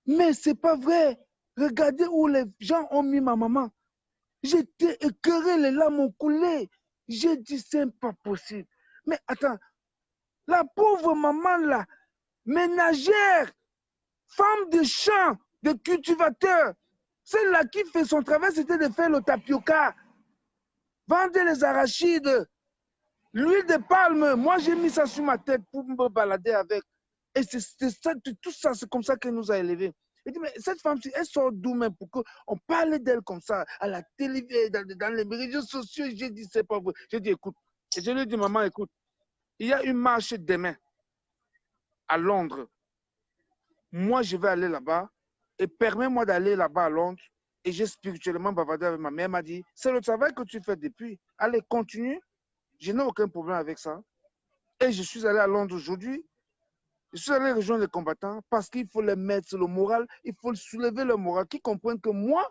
mais c'est pas vrai. Regardez où les gens ont mis ma maman. J'étais écœuré, les larmes ont coulé. J'ai dit, c'est pas possible. Mais attends, la pauvre maman là, ménagère, femme de champ, de cultivateur, celle-là qui fait son travail, c'était de faire le tapioca, vendre les arachides, l'huile de palme. Moi, j'ai mis ça sur ma tête pour me balader avec. Et c'est ça, tout ça, c'est comme ça qu'elle nous a élevés. Elle dit, mais cette femme, elle sort d'où même pour qu'on parle d'elle comme ça, à la télé, dans les réseaux sociaux. J'ai dit, c'est pas vrai. J'ai dit, écoute. Et je lui ai dit, maman, écoute, il y a une marche demain à Londres. Moi, je vais aller là-bas et permets-moi d'aller là-bas à Londres. Et j'ai spirituellement bavardé avec ma mère. Elle m'a dit, c'est le travail que tu fais depuis. Allez, continue. Je n'ai aucun problème avec ça. Et je suis allé à Londres aujourd'hui. Je suis allé rejoindre les combattants parce qu'il faut les mettre sur le moral. Il faut soulever le moral. Qu'ils comprennent que moi,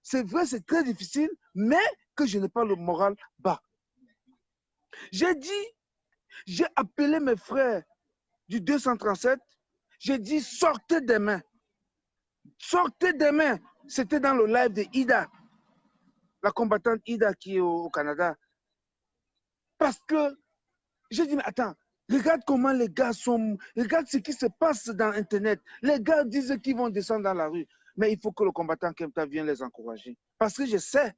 c'est vrai, c'est très difficile, mais que je n'ai pas le moral bas. J'ai dit, j'ai appelé mes frères du 237. J'ai dit, sortez des mains. Sortez des mains. C'était dans le live de Ida, la combattante Ida qui est au Canada. Parce que j'ai dit, mais attends, regarde comment les gars sont, regarde ce qui se passe dans Internet. Les gars disent qu'ils vont descendre dans la rue. Mais il faut que le combattant Kemta vienne les encourager. Parce que je sais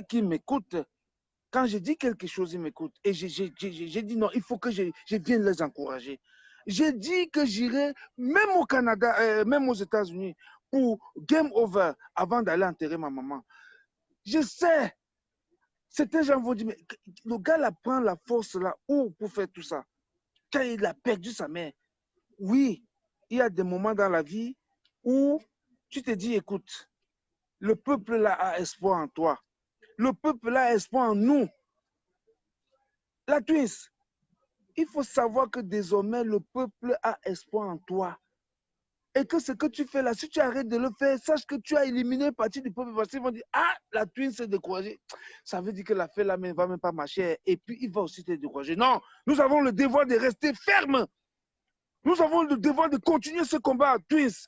qu'ils m'écoutent. Quand je dis quelque chose, ils m'écoutent. Et j'ai dit non, il faut que je vienne les encourager. J'ai dit que j'irai même au Canada, même aux États-Unis, pour game over avant d'aller enterrer ma maman. Je sais. Certains gens vont dire, mais le gars là prend la force là où pour faire tout ça? Quand il a perdu sa mère. Oui, il y a des moments dans la vie où tu te dis, écoute, le peuple là a espoir en toi. Le peuple là a espoir en nous. La twins, il faut savoir que désormais, le peuple a espoir en toi. Et que ce que tu fais là, si tu arrêtes de le faire, sache que tu as éliminé une partie du peuple. Parce qu'ils vont dire, ah, la twin s'est découragée. Ça veut dire que la fête là ne va même pas marcher. Et puis, il va aussi te décourager. Non, nous avons le devoir de rester ferme. Nous avons le devoir de continuer ce combat, Twins.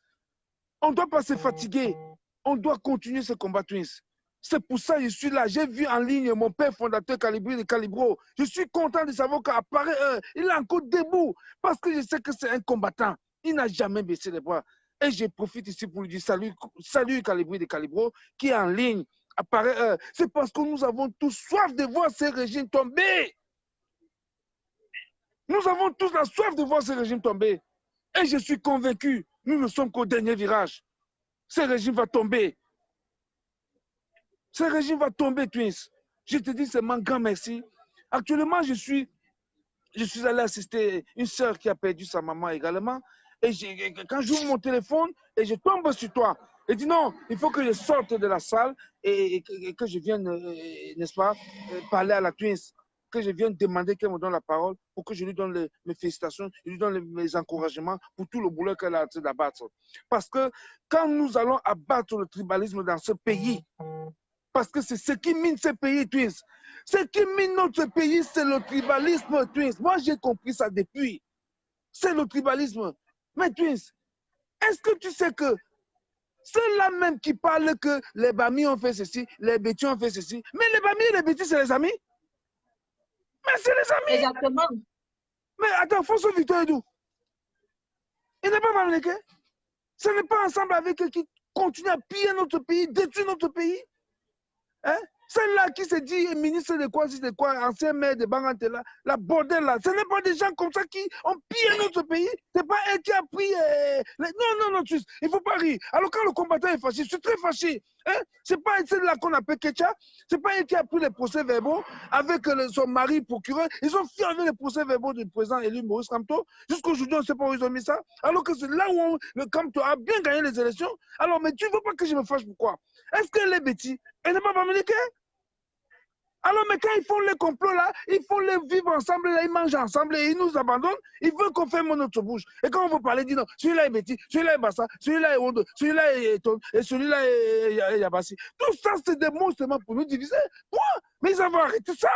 On ne doit pas se fatiguer. On doit continuer ce combat, Twins. C'est pour ça que je suis là. J'ai vu en ligne mon père fondateur Calibri de Calibro. Je suis content de savoir qu'apparaît, il est encore debout. Parce que je sais que c'est un combattant. Il n'a jamais baissé les bras. Et je profite ici pour lui dire salut Calibri de Calibro qui est en ligne. Apparaît, c'est parce que nous avons tous soif de voir ces régimes tomber. Nous avons tous la soif de voir ces régimes tomber. Et je suis convaincu, nous ne sommes qu'au dernier virage. Ce régime va tomber. Ce régime va tomber, Twins. Je te dis seulement grand merci. Actuellement, je suis allé assister une sœur qui a perdu sa maman également. Et quand j'ouvre mon téléphone et je tombe sur toi, et dis non, il faut que je sorte de la salle et que je vienne, n'est-ce pas, parler à la Twins, que je vienne demander qu'elle me donne la parole pour que je lui donne mes félicitations, je lui donne mes encouragements pour tout le boulot qu'elle a en train d'abattre. Parce que quand nous allons abattre le tribalisme dans ce pays, parce que c'est ce qui mine ce pays, Twins. Ce qui mine notre pays, c'est le tribalisme, Twins. Moi, j'ai compris ça depuis. C'est le tribalisme. Mais Twins, est-ce que tu sais que ceux-là même qui parlent que les Bamis ont fait ceci, les Bétis ont fait ceci, mais les Bamis et les Bétis, c'est les amis? Mais c'est les amis! Exactement. Mais attends, François Victor Edou, il n'est pas malnéqué. Ce n'est pas ensemble avec eux qui continuent à piller notre pays, détruire notre pays. Hein? Celle-là qui se dit ministre de quoi, ancien maire de Bangantela, la bordel là, ce n'est pas des gens comme ça qui ont pillé notre pays. Ce n'est pas elle qui a pris. Non, il ne faut pas rire. Alors quand le combattant est fâché, je suis très fâché. Hein? Ce n'est pas celle-là qu'on appelle Ketcha. Ce n'est pas elle qui a pris les procès-verbaux avec son mari procureur. Ils ont fait avec les procès-verbaux du président élu Maurice Kamto. Jusqu'aujourd'hui, on ne sait pas où ils ont mis ça. Alors que c'est là où le Kamto a bien gagné les élections. Alors, mais tu ne veux pas que je me fâche, pourquoi? Est-ce qu'elle est bêtise? Elle n'est pas américaine? Alors, mais quand ils font les complots là, ils font les vivre ensemble, là, ils mangent ensemble et ils nous abandonnent, ils veulent qu'on ferme notre bouche. Et quand on veut parler, ils disent non, celui-là est bêtise, celui-là est Bassa, celui-là est Ondo, celui-là est Ton, et celui-là est Yabassi. Tout ça, c'est des mots seulement pour nous diviser. Quoi? Mais ils doivent arrêter ça.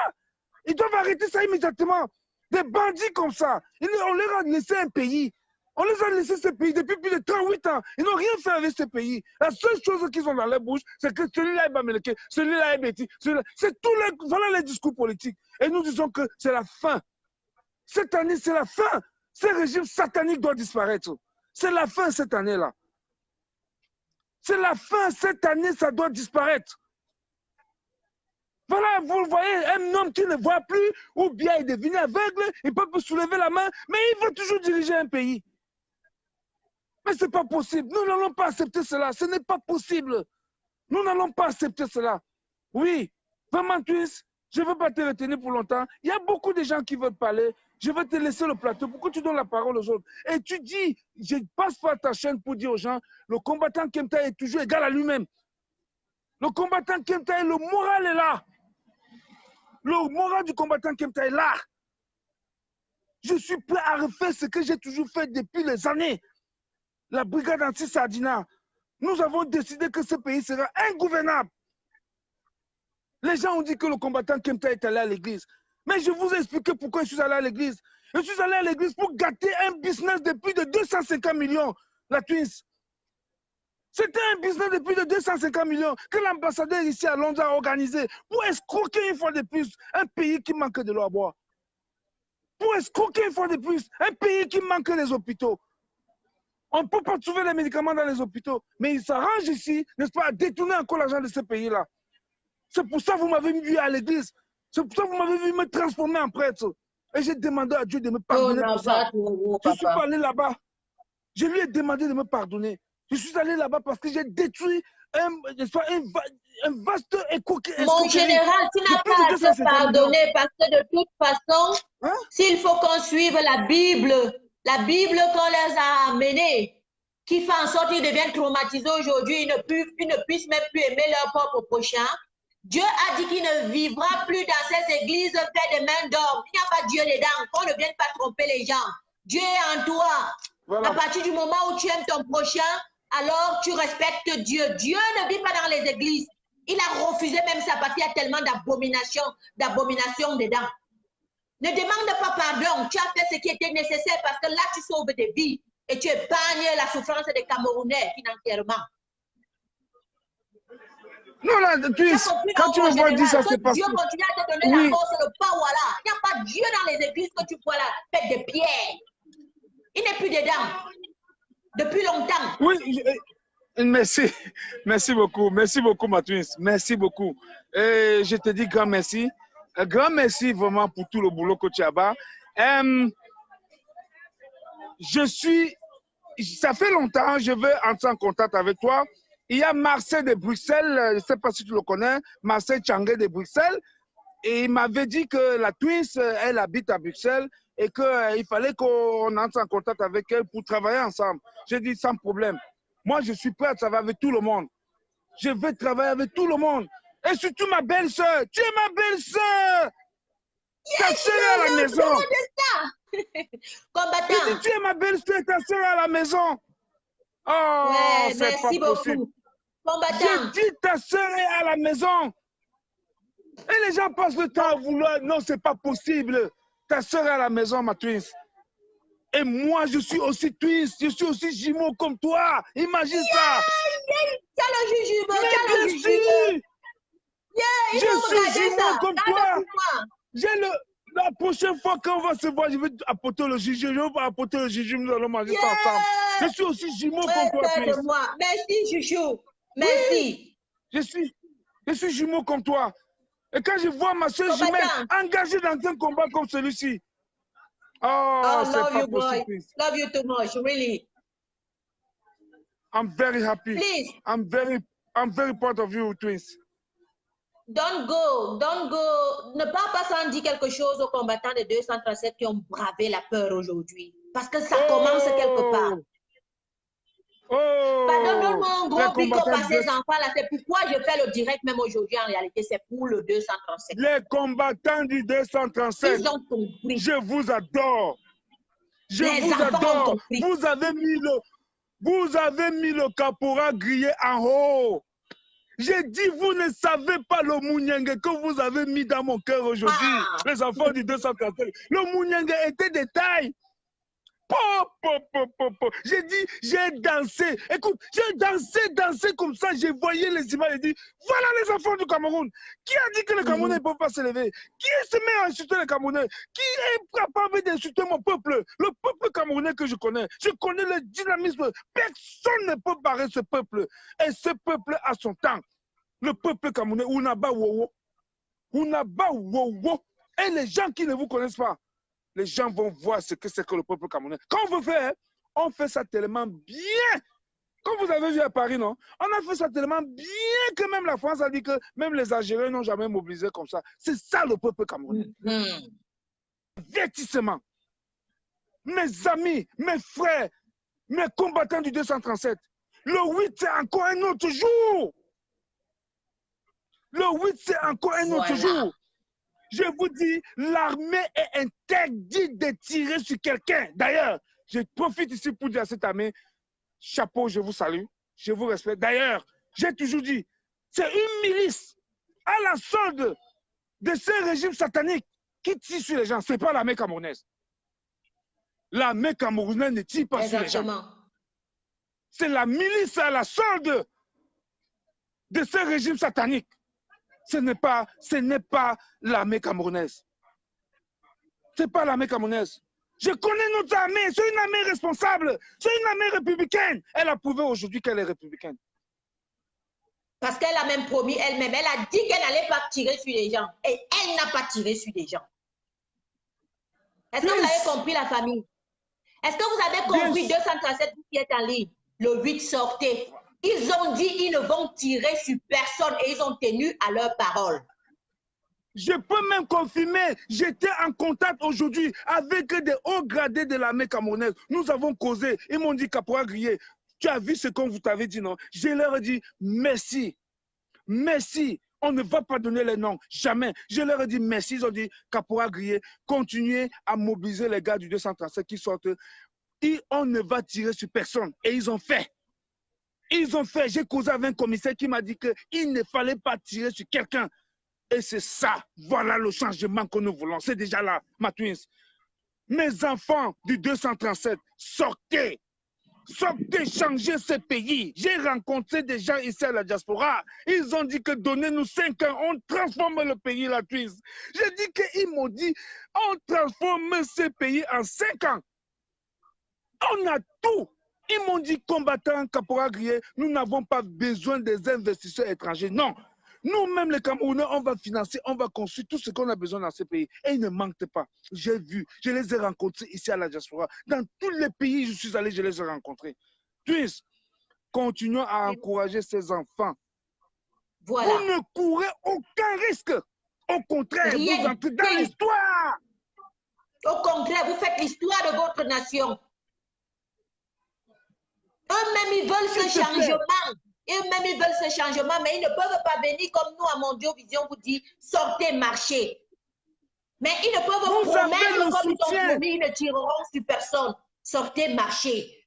Ils doivent arrêter ça immédiatement. Des bandits comme ça. On leur a laissé un pays. On les a laissés ce pays depuis plus de 38 ans. Ils n'ont rien fait avec ce pays. La seule chose qu'ils ont dans leur bouche, c'est que celui-là est Bamileke, celui-là est Betty. C'est tout voilà les discours politiques. Et nous disons que c'est la fin. Cette année, c'est la fin. Ce régime satanique doit disparaître. C'est la fin cette année-là. C'est la fin cette année, ça doit disparaître. Voilà, vous le voyez, un homme qui ne voit plus, ou bien il est devenu aveugle, il peut soulever la main, mais il veut toujours diriger un pays. Mais ce n'est pas possible. Nous n'allons pas accepter cela. Ce n'est pas possible. Nous n'allons pas accepter cela. Oui, vraiment, Twins, je ne veux pas te retenir pour longtemps. Il y a beaucoup de gens qui veulent parler. Je vais te laisser le plateau. Pourquoi tu donnes la parole aux autres? Et tu dis, je passe par ta chaîne pour dire aux gens, le combattant Kemta est toujours égal à lui-même. Le combattant Kemta, le moral est là. Le moral du combattant Kemta est là. Je suis prêt à refaire ce que j'ai toujours fait depuis les années. La brigade anti-Sardina, nous avons décidé que ce pays sera ingouvernable. Les gens ont dit que le combattant Kemta est allé à l'église. Mais je vous ai expliqué pourquoi je suis allé à l'église. Je suis allé à l'église pour gâter un business de plus de 250 millions, la Twins. C'était un business de plus de 250 millions que l'ambassadeur ici à Londres a organisé pour escroquer une fois de plus un pays qui manque de l'eau à boire. Pour escroquer une fois de plus un pays qui manque des hôpitaux. On ne peut pas trouver les médicaments dans les hôpitaux, mais ils s'arrangent ici, n'est-ce pas, à détourner encore l'argent de ce pays-là. C'est pour ça que vous m'avez vu à l'église. C'est pour ça que vous m'avez vu me transformer en prêtre. Et j'ai demandé à Dieu de me pardonner pour ça. Je suis pas allé là-bas. Je lui ai demandé de me pardonner. Je suis allé là-bas parce que j'ai détruit un vaste écho. Mon général, tu n'as pas à te pardonner parce que de toute façon, s'il faut qu'on suive la Bible qu'on les a amenés, qui fait en sorte qu'ils deviennent traumatisés aujourd'hui, ils ne puissent même plus aimer leur propre prochain. Dieu a dit qu'il ne vivra plus dans ces églises faites de main d'homme. Il n'y a pas Dieu dedans, qu'on ne vienne pas tromper les gens. Dieu est en toi. Voilà. À partir du moment où tu aimes ton prochain, alors tu respectes Dieu. Dieu ne vit pas dans les églises. Il a refusé même ça parce qu'il y a tellement d'abominations dedans. Ne demande pas pardon. Tu as fait ce qui était nécessaire parce que là, tu sauves des vies et tu épargnes la souffrance des Camerounais financièrement. Non, là, quand tu me vois dire ça, c'est parce Dieu que... continue à te donner la force, le power là. Il n'y a pas Dieu dans les églises que tu vois là, faites des pierres. Il n'est plus dedans. Depuis longtemps. Oui, merci beaucoup, ma twins. Merci beaucoup. Et je te dis grand merci. Un grand merci vraiment pour tout le boulot que tu as bas. Ça fait longtemps, je veux entrer en contact avec toi. Il y a Marcel de Bruxelles, je ne sais pas si tu le connais, Marcel Tchangé de Bruxelles. Et il m'avait dit que la Twins, elle habite à Bruxelles et qu'il fallait qu'on entre en contact avec elle pour travailler ensemble. J'ai dit sans problème. Moi, je suis prêt à travailler avec tout le monde. Je veux travailler avec tout le monde. Et surtout ma belle-sœur. Tu es ma belle-sœur. Ta sœur est à la maison. Combattant. Je dis, tu es ma belle-sœur, ta sœur est à la maison. Oh, ouais, c'est pas possible. Combattant. Je dis, ta sœur est à la maison. Et les gens passent le temps à vouloir. Non, c'est pas possible. Ta sœur est à la maison, ma twins. Et moi, je suis aussi twins. Je suis aussi jumeau comme toi. Imagine ça. Tu as le jumeau. Mais bien sûr. Je suis jumeau comme toi. La prochaine fois qu'on va se voir, je vais apporter le jujube. Je vais apporter le jujube. Nous allons manger ça ensemble. Je suis aussi jumeau comme toi, twins. Merci, chouchou. Merci. Oui. Je suis jumeau comme toi. Et quand je vois ma soeur jumelle engagée dans un combat comme celui-ci, oh, c'est pas possible. Love you too much, really. I'm very happy. Please. I'm very proud of you, twins. Don't go. Ne parle pas sans dire quelque chose aux combattants de 237 qui ont bravé la peur aujourd'hui. Parce que ça commence quelque part. Pardonne-moi un gros pico par ces enfants-là. C'est pourquoi je fais le direct même aujourd'hui. En réalité, c'est pour le 237. Les combattants du 237. Ils ont compris. Je vous adore. Je vous adore. Vous avez mis le caporal grillé en haut. J'ai dit, vous ne savez pas le mouniengue que vous avez mis dans mon cœur aujourd'hui. Les enfants du 237. Le mouniengue était des tailles. J'ai dit, j'ai dansé. Écoute, j'ai dansé comme ça. J'ai voyé les images. J'ai dit, voilà les enfants du Cameroun. Qui a dit que les Camerounais ne peuvent pas se lever? Qui se met à insulter les Camerounais? Qui est capable d'insulter mon peuple? Le peuple camerounais que je connais. Je connais le dynamisme. Personne ne peut barrer ce peuple. Et ce peuple a son temps. Le peuple camerounais, Ounaba Wowo. Ounaba Wowo. Et les gens qui ne vous connaissent pas, les gens vont voir ce que c'est que le peuple camerounais. Quand on veut faire, on fait ça tellement bien. Comme vous avez vu à Paris, non? On a fait ça tellement bien que même la France a dit que même les Algériens n'ont jamais mobilisé comme ça. C'est ça le peuple camerounais. Avertissement. Mes amis, mes frères, mes combattants du 237, le 8, c'est encore un autre jour. Le 8, c'est encore un autre jour. Je vous dis, l'armée est interdite de tirer sur quelqu'un. D'ailleurs, je profite ici pour dire à cette armée, chapeau, je vous salue, je vous respecte. D'ailleurs, j'ai toujours dit, c'est une milice à la solde de ce régime satanique qui tire sur les gens. Ce n'est pas l'armée camerounaise. L'armée camerounaise ne tire pas sur les gens. C'est la milice à la solde de ce régime satanique. Ce n'est pas l'armée camerounaise. Ce n'est pas l'armée camerounaise. Je connais notre armée. C'est une armée responsable. C'est une armée républicaine. Elle a prouvé aujourd'hui qu'elle est républicaine. Parce qu'elle a même promis elle-même. Elle a dit qu'elle n'allait pas tirer sur les gens. Et elle n'a pas tiré sur les gens. Est-ce que vous avez compris, la famille? Est-ce que vous avez compris 237 qui est en ligne? Le 8 sortait. Ils ont dit qu'ils ne vont tirer sur personne et ils ont tenu à leur parole. Je peux même confirmer, j'étais en contact aujourd'hui avec des hauts gradés de l'armée camerounaise. Nous avons causé, ils m'ont dit Caporal Grillé, tu as vu ce qu'on vous t'avait dit, non? Je leur ai dit merci, merci. On ne va pas donner les noms, jamais. Je leur ai dit merci, ils ont dit Caporal Grillé, continuez à mobiliser les gars du 237 qui sortent. Et on ne va tirer sur personne. Et ils ont fait. Ils ont fait. J'ai causé avec un commissaire qui m'a dit qu'il ne fallait pas tirer sur quelqu'un. Et c'est ça, voilà le changement que nous voulons. C'est déjà là, ma twins. Mes enfants du 237, sortez. Sortez, changez ce pays. J'ai rencontré des gens ici à la diaspora. Ils ont dit que donnez-nous 5 ans, on transforme le pays, la twins. J'ai dit qu'ils m'ont dit, on transforme ce pays en 5 ans. On a tout. Ils m'ont dit, combattants, caporal grillé, nous n'avons pas besoin des investisseurs étrangers. Non. Nous-mêmes, les Camerounais, on va financer, on va construire tout ce qu'on a besoin dans ce pays. Et ils ne manquent pas. J'ai vu, je les ai rencontrés ici à la diaspora. Dans tous les pays où je suis allé, je les ai rencontrés. Twins, continuons à encourager ces enfants. Voilà. Vous ne courez aucun risque. Au contraire, Rien. vous entrez dans l'histoire. Au contraire, vous faites l'histoire de votre nation. Eux-mêmes, ils veulent ce changement. Eux-mêmes, ils veulent ce changement, mais ils ne peuvent pas venir comme nous à Mondiovision vous dire sortez, marchez. Mais ils ne peuvent vous promettre comme ils ont promis, ils ne tireront sur personne. Sortez, marchez.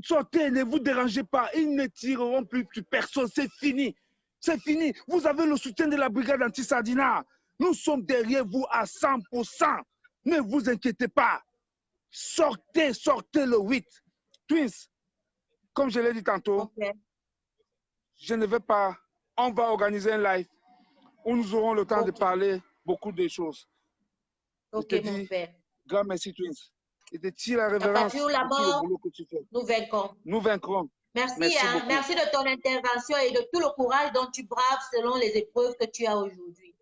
Sortez, ne vous dérangez pas. Ils ne tireront plus sur personne. C'est fini. C'est fini. Vous avez le soutien de la brigade anti-Sardina. Nous sommes derrière vous à 100%. Ne vous inquiétez pas. Sortez, sortez le 8. Twins, comme je l'ai dit tantôt, Okay. Je ne vais pas. On va organiser un live où nous aurons le temps de parler beaucoup de choses. Ok, je te mon dis, père. Grand merci, Twins. Et de tirer la À révérence partir de la pour tout le mort, boulot que tu fais. nous vaincrons. Nous vaincrons. Merci, Merci hein. beaucoup. Merci de ton intervention et de tout le courage dont tu braves selon les épreuves que tu as aujourd'hui.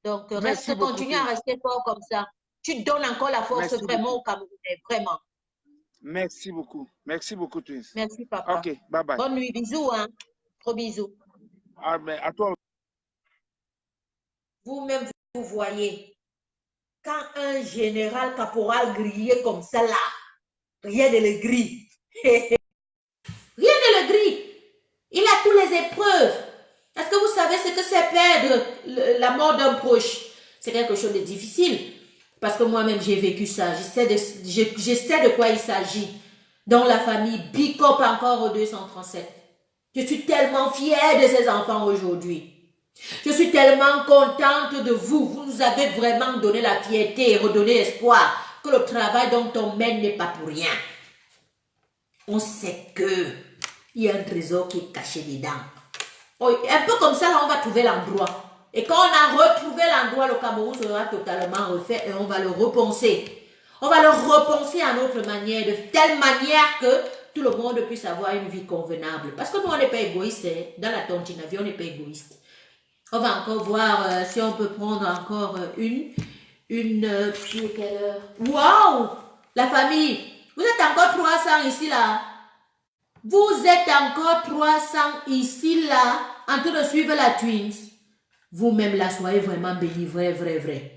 Donc, Merci beaucoup, continue à rester fort comme ça. Tu donnes encore la force Merci vraiment beaucoup. aux Camerounais, vraiment. Merci beaucoup. Merci beaucoup, Twins. Merci, papa. Ok, bye bye. Bonne nuit, bisous, hein. Gros bisous. Ah, mais à toi. Vous-même, vous voyez, quand un général caporal grillé comme ça là, rien ne le grille. Rien ne le grille. Il a toutes les épreuves. Est-ce que vous savez ce que c'est perdre la mort d'un proche? C'est quelque chose de difficile. Parce que moi-même, j'ai vécu ça. Je sais de quoi il s'agit. Dans la famille Bicop encore au 237. Je suis tellement fière de ces enfants aujourd'hui. Je suis tellement contente de vous. Vous nous avez vraiment donné la fierté et redonné l'espoir que le travail dont on mène n'est pas pour rien. On sait que il y a un trésor qui est caché dedans. Oh, un peu comme ça, là, on va trouver l'endroit. Et quand on a retrouvé l'endroit, le Cameroun sera totalement refait et on va le repenser. On va le repenser à notre manière, de telle manière que tout le monde puisse avoir une vie convenable. Parce que nous, on n'est pas égoïste. Hein. Dans la Tontinavie, on n'est pas égoïste. On va encore voir si on peut prendre encore une quelle heure? Waouh! La famille, vous êtes encore 300 ici, là. Vous êtes encore 300 ici, là, en train de suivre la Twins. Vous-même, là, soyez vraiment bénis, vrai.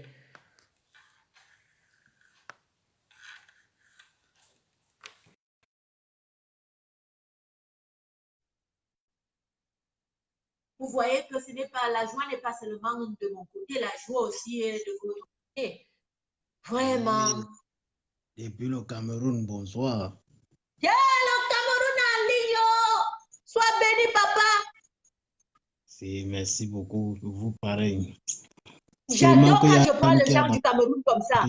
Vous voyez que ce n'est pas, la joie n'est pas seulement de mon côté, la joie aussi est de votre côté. Vraiment. Depuis le Cameroun, bonsoir. Yeah, le Cameroun en ligne. Sois béni, papa. Merci beaucoup. Vous, pareil. J'adore quand je prends le chant du Cameroun comme ça.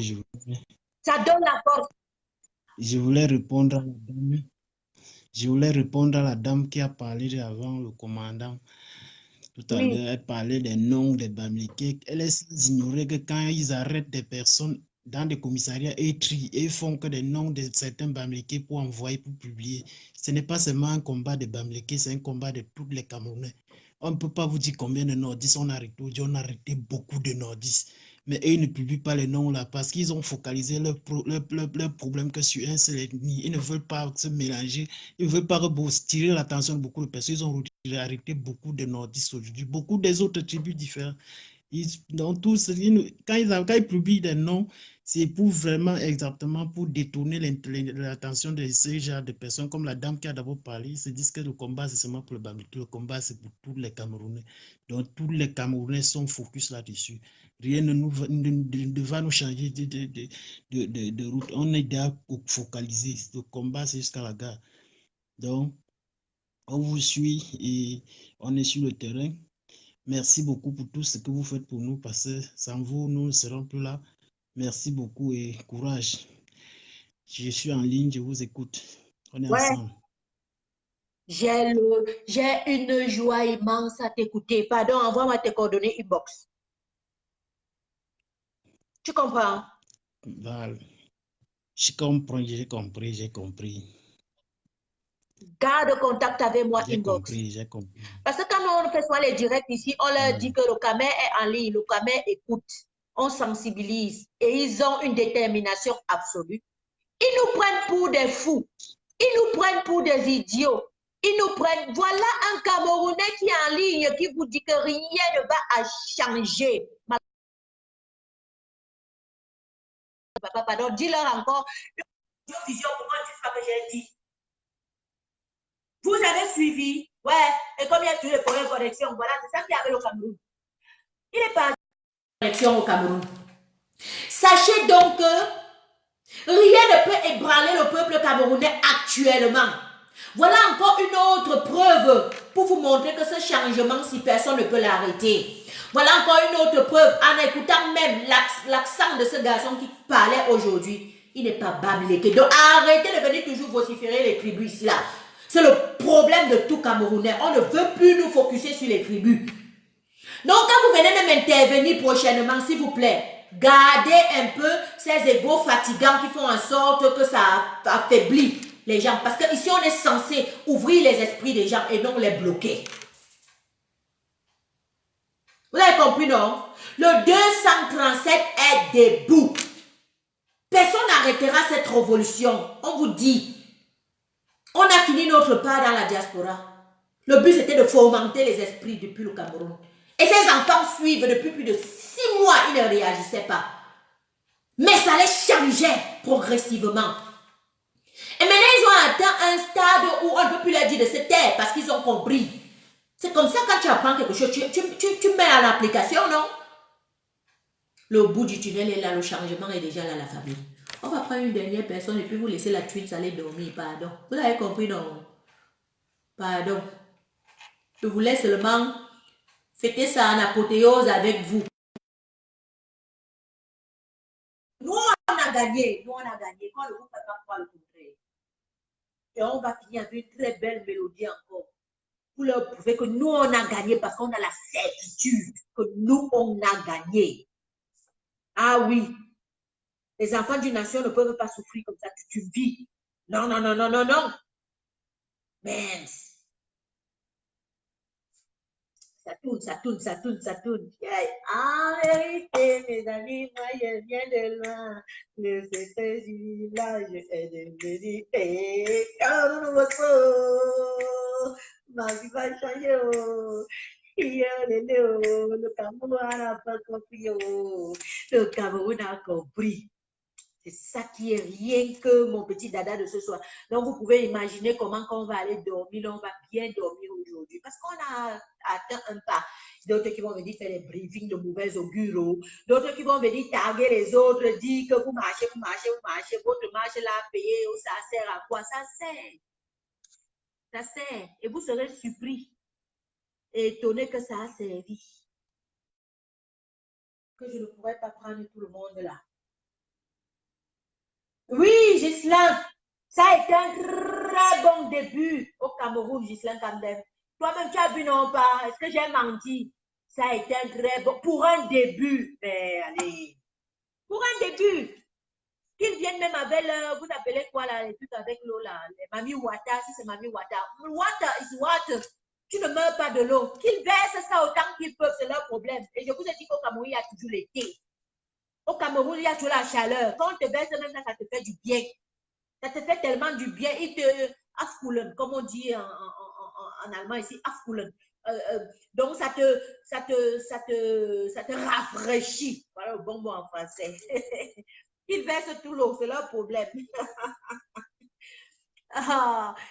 Ça donne la force. Je voulais répondre à la dame. Je voulais répondre à la dame qui a parlé avant, le commandant. Tout à l'heure, elle parlait des noms des Bamileke. Elle est ignorée que quand ils arrêtent des personnes dans des commissariats et trient et font que des noms de certains Bamileke pour envoyer, pour publier, ce n'est pas seulement un combat des Bamileke, c'est un combat de tous les Camerounais. On ne peut pas vous dire combien de nordistes on a arrêté. On a arrêté beaucoup de nordistes. Mais eux, ils ne publient pas les noms là parce qu'ils ont focalisé leur problème que sur un seul ethnie. Ils ne veulent pas se mélanger. Ils ne veulent pas tirer l'attention de beaucoup de personnes. Ils ont arrêté beaucoup de nordistes aujourd'hui. Beaucoup des autres tribus différentes. Quand ils publient des noms, c'est pour vraiment exactement pour détourner l'attention de ces genres de personnes, comme la dame qui a d'abord parlé. Ils se disent que le combat, c'est seulement pour le Bamileke. Le combat, c'est pour tous les Camerounais. Donc, tous les Camerounais sont focus là-dessus. Rien ne va nous changer de route. On est déjà focalisé. Le combat, c'est jusqu'à la gare. Donc, on vous suit et on est sur le terrain. Merci beaucoup pour tout ce que vous faites pour nous parce que sans vous, nous ne serons plus là. Merci beaucoup et courage. Je suis en ligne, je vous écoute. On est ensemble. J'ai une joie immense à t'écouter. Pardon, envoie-moi tes coordonnées inbox. Tu comprends? Voilà. Je comprends, j'ai compris, j'ai compris. Garde contact avec moi J'ai inbox. compris, j'ai compris. Parce que quand on fait soit les directs ici, on leur dit que le Camer est en ligne, le Camer écoute, on sensibilise et ils ont une détermination absolue. Ils nous prennent pour des fous, ils nous prennent pour des idiots, ils nous prennent. Voilà un Camerounais qui est en ligne qui vous dit que rien ne va changer. Papa, pardon, dis-leur encore une vision pour moi, dis pas que j'ai dit. Vous avez suivi, ouais, et comme il y a tous les problèmes de connexion, voilà, c'est ça qui avait le Cameroun. Il est pas Connexion au Cameroun. Sachez donc que rien ne peut ébranler le peuple camerounais actuellement. Voilà encore une autre preuve pour vous montrer que ce changement, si personne ne peut l'arrêter. Voilà encore une autre preuve en écoutant même l'accent de ce garçon qui parlait aujourd'hui. Il n'est pas bamléqué. Donc arrêtez de venir toujours vociférer les tribus ici là. C'est le problème de tout Camerounais. On ne veut plus nous focuser sur les tribus. Donc quand vous venez même intervenir prochainement, s'il vous plaît, gardez un peu ces égos fatigants qui font en sorte que ça affaiblit les gens. Parce qu'ici, on est censé ouvrir les esprits des gens et non les bloquer. Vous avez compris, non? Le 237 est debout. Personne n'arrêtera cette révolution. On vous dit, on a fini notre part dans la diaspora. Le but, c'était de fomenter les esprits depuis le Cameroun. Et ces enfants suivent depuis plus de 6 mois, ils ne réagissaient pas. Mais ça les changeait progressivement. Et maintenant, ils ont atteint un stade où on ne peut plus leur dire de se taire parce qu'ils ont compris. C'est comme ça quand tu apprends quelque chose, tu mets en application, non? Le bout du tunnel est là, le changement est déjà là, la famille. On va prendre une dernière personne et puis vous laisser la twins aller dormir, pardon. Vous avez compris, non? Pardon. Je vous laisse seulement fêter ça en apothéose avec vous. Nous, on a gagné. Nous, on a gagné. Quand le groupe ne peut pas croire le contraire. Et on va finir avec une très belle mélodie encore. Pour leur prouver que nous, on a gagné parce qu'on a la certitude que nous, on a gagné. Ah oui. Les enfants d'une nation ne peuvent pas souffrir comme ça toute une vie. Non, non, non, non, non, non. Mince. Ça tourne, ça tourne, ça tourne, ça tourne. En vérité, mes amis, moi, je viens de loin. Le secret du village est devenu comme un morceau. Ma vie va changer. Oh. Le Cameroun n'a pas compris. Oh. Le Cameroun a compris. C'est ça qui est rien que mon petit dada de ce soir. Donc, vous pouvez imaginer comment on va aller dormir. On va bien dormir aujourd'hui parce qu'on a atteint un pas. D'autres qui vont venir faire des briefings de mauvais augure. D'autres qui vont venir taguer les autres, dire que vous marchez, vous marchez, vous marchez. Votre marche là, payé, ça sert à quoi? Ça sert. Ça sert. Et vous serez surpris et étonné que ça a servi. Que je ne pourrais pas prendre tout le monde là. Oui, Ghislain, ça a été un très bon début au Cameroun, Ghislain Kandem. Toi-même, tu as vu, non pas? Est-ce que j'ai menti? Ça a été un très bon, pour un début. Mais allez, pour un début. Qu'ils viennent même avec, vous appelez quoi là, les trucs avec l'eau là, les Mami Wata, si c'est Mami Wata. Water is water. Tu ne meurs pas de l'eau. Qu'ils versent ça autant qu'ils peuvent, c'est leur problème. Et je vous ai dit qu'au Cameroun, il y a toujours l'été. Au Cameroun, il y a toujours la chaleur. Quand on te verse même ça te fait du bien. Ça te fait tellement du bien. Il te afkoulen, comme on dit en allemand ici, afkoulen. Donc, ça te rafraîchit. Voilà le bon mot en français. Ils versent tout l'eau, c'est leur problème.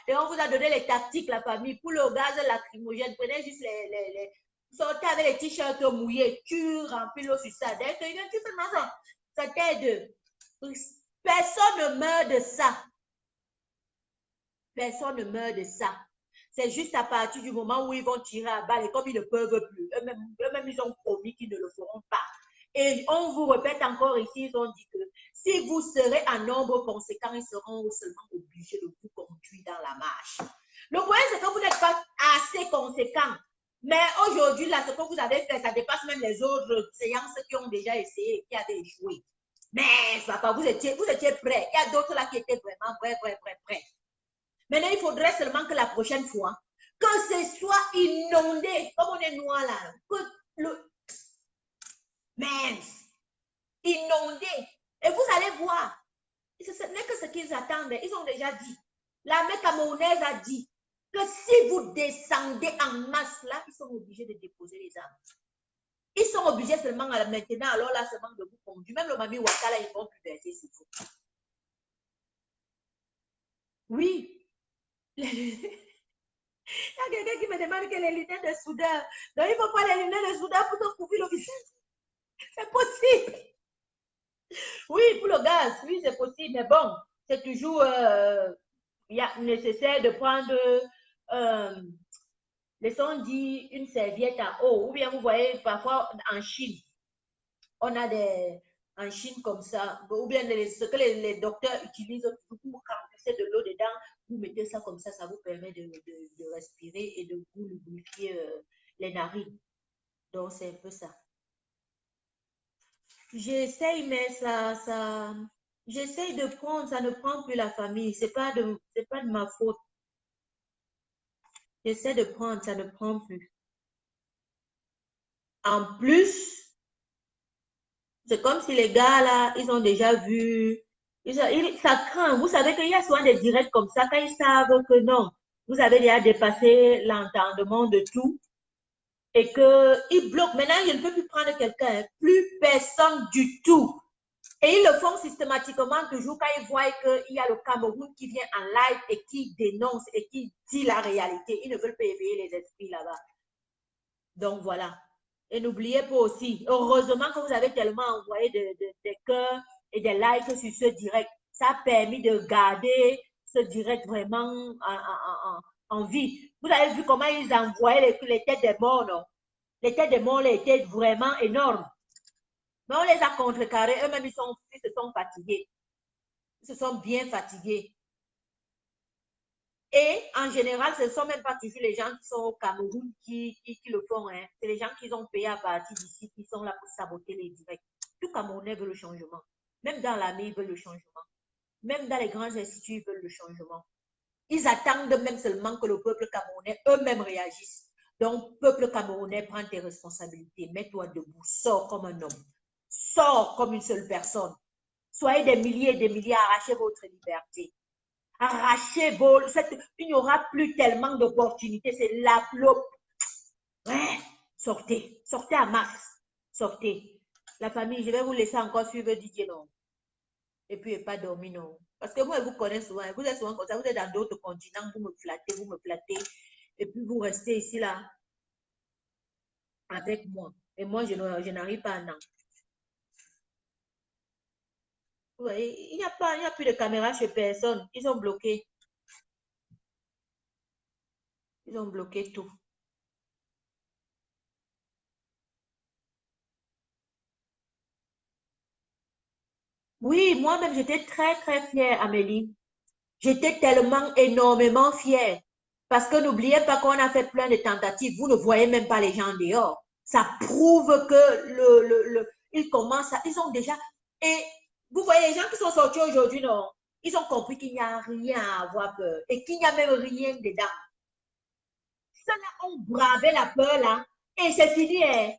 Et on vous a donné les tactiques, la famille. Pour le gaz lacrymogène, prenez juste les sortez avec les t-shirts mouillés, tu remplis l'eau sur ça. Dès que tu fais ça t'aide. Personne ne meurt de ça. Personne ne meurt de ça. C'est juste à partir du moment où ils vont tirer à balle et comme ils ne peuvent plus, eux-mêmes ils ont promis qu'ils ne le feront pas. Et on vous répète encore ici, ils ont dit que si vous serez en nombre conséquent, ils seront seulement obligés de vous conduire dans la marche. Le problème, c'est que vous n'êtes pas assez conséquent. Mais aujourd'hui, là, ce que vous avez fait, ça dépasse même les autres séances qui ont déjà essayé, qui avaient échoué. Mais papa, vous étiez prêts. Il y a d'autres là qui étaient vraiment prêts. Maintenant, il faudrait seulement que la prochaine fois, que ce soit inondé, comme on est noir là, que le mince, inondé. Et vous allez voir, ce n'est que ce qu'ils attendent. Ils ont déjà dit. L'armée camerounaise a dit que si vous descendez en masse là, ils sont obligés de déposer les armes. Ils sont obligés seulement maintenant, alors là, seulement de vous conduire. Même le Mami Ouattara, ils ne vont plus verser sur vous. Oui. Il y a quelqu'un qui me demande que les lunettes de soudeur. Donc, il ne faut pas les lunettes de soudeur pour te couvrir le visage. C'est possible. Oui, pour le gaz, oui, c'est possible. Mais bon, c'est toujours nécessaire de prendre, laissons dire, une serviette à eau. Ou bien, vous voyez, parfois, en Chine, on a des... En Chine, comme ça, ou bien ce que les docteurs utilisent pour remplir de l'eau dedans, vous mettez ça comme ça vous permet de respirer et de vous lubrifier les narines. Donc, c'est un peu ça. J'essaye, mais j'essaye de prendre, ça ne prend plus la famille. C'est pas de ma faute. J'essaie de prendre, ça ne prend plus. En plus, c'est comme si les gars là, ils ont déjà vu, ça craint. Vous savez qu'il y a souvent des directs comme ça, quand ils savent que non, vous avez déjà dépassé l'entendement de tout et qu'ils bloquent. Maintenant, je ne peux plus prendre quelqu'un, plus personne du tout. Et ils le font systématiquement toujours quand ils voient qu'il y a le Cameroun qui vient en live et qui dénonce et qui dit la réalité. Ils ne veulent pas éveiller les esprits là-bas. Donc voilà. Et n'oubliez pas aussi, heureusement que vous avez tellement envoyé des cœurs et des likes sur ce direct. Ça a permis de garder ce direct vraiment en vie. Vous avez vu comment ils envoyaient les têtes des morts, non? Les têtes des morts étaient vraiment énormes. Mais on les a contrecarrés. Eux-mêmes, ils se sont fatigués. Ils se sont bien fatigués. Et en général, ce ne sont même pas toujours les gens qui sont au Cameroun qui le font. Hein. C'est les gens qui ont payé à partir d'ici qui sont là pour saboter les directs. Tout Camerounais veut le changement. Même dans l'armée, ils veulent le changement. Même dans les grands instituts, ils veulent le changement. Ils attendent même seulement que le peuple camerounais eux-mêmes réagisse. Donc, peuple camerounais, prends tes responsabilités. Mets-toi debout. Sors comme un homme. Sors comme une seule personne. Soyez des milliers et des milliers, arrachez votre liberté. Arrachez vos... Il n'y aura plus tellement d'opportunités. C'est la flop. Ouais. Sortez. Sortez à masse. Sortez. La famille, je vais vous laisser encore suivre DJ, non. Et puis, pas dormir, non. Parce que moi, je vous connais souvent. Vous êtes souvent comme ça. Vous êtes dans d'autres continents. Vous me flattez. Et puis, vous restez ici, là, avec moi. Et moi, je n'arrive pas à non. Vous voyez, il n'y a plus de caméra chez personne. Ils ont bloqué. Ils ont bloqué tout. Oui, moi-même, j'étais très, très fière, Amélie. J'étais tellement, énormément fière. Parce que n'oubliez pas qu'on a fait plein de tentatives. Vous ne voyez même pas les gens dehors. Ça prouve que ils commencent à... Ils ont déjà... Et vous voyez, les gens qui sont sortis aujourd'hui, non? Ils ont compris qu'il n'y a rien à avoir peur. Et qu'il n'y a même rien dedans. Ceux-là ont bravé la peur, là. Et c'est fini, hein.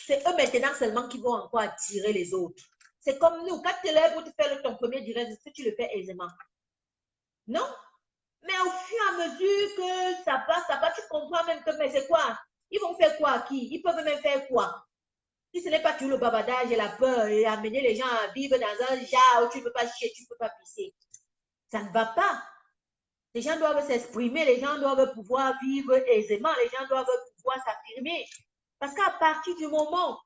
C'est eux maintenant seulement qui vont encore attirer les autres. C'est comme nous, quand tu es là pour te faire ton premier direct, tu le fais aisément. Non? Mais au fur et à mesure que ça passe, tu comprends même que, mais c'est quoi? Ils vont faire quoi à qui? Ils peuvent même faire quoi? Si ce n'est pas tout le babadage et la peur et amener les gens à vivre dans un genre où tu ne peux pas chier, tu ne peux pas pisser. Ça ne va pas. Les gens doivent s'exprimer, les gens doivent pouvoir vivre aisément, les gens doivent pouvoir s'affirmer. Parce qu'à partir du moment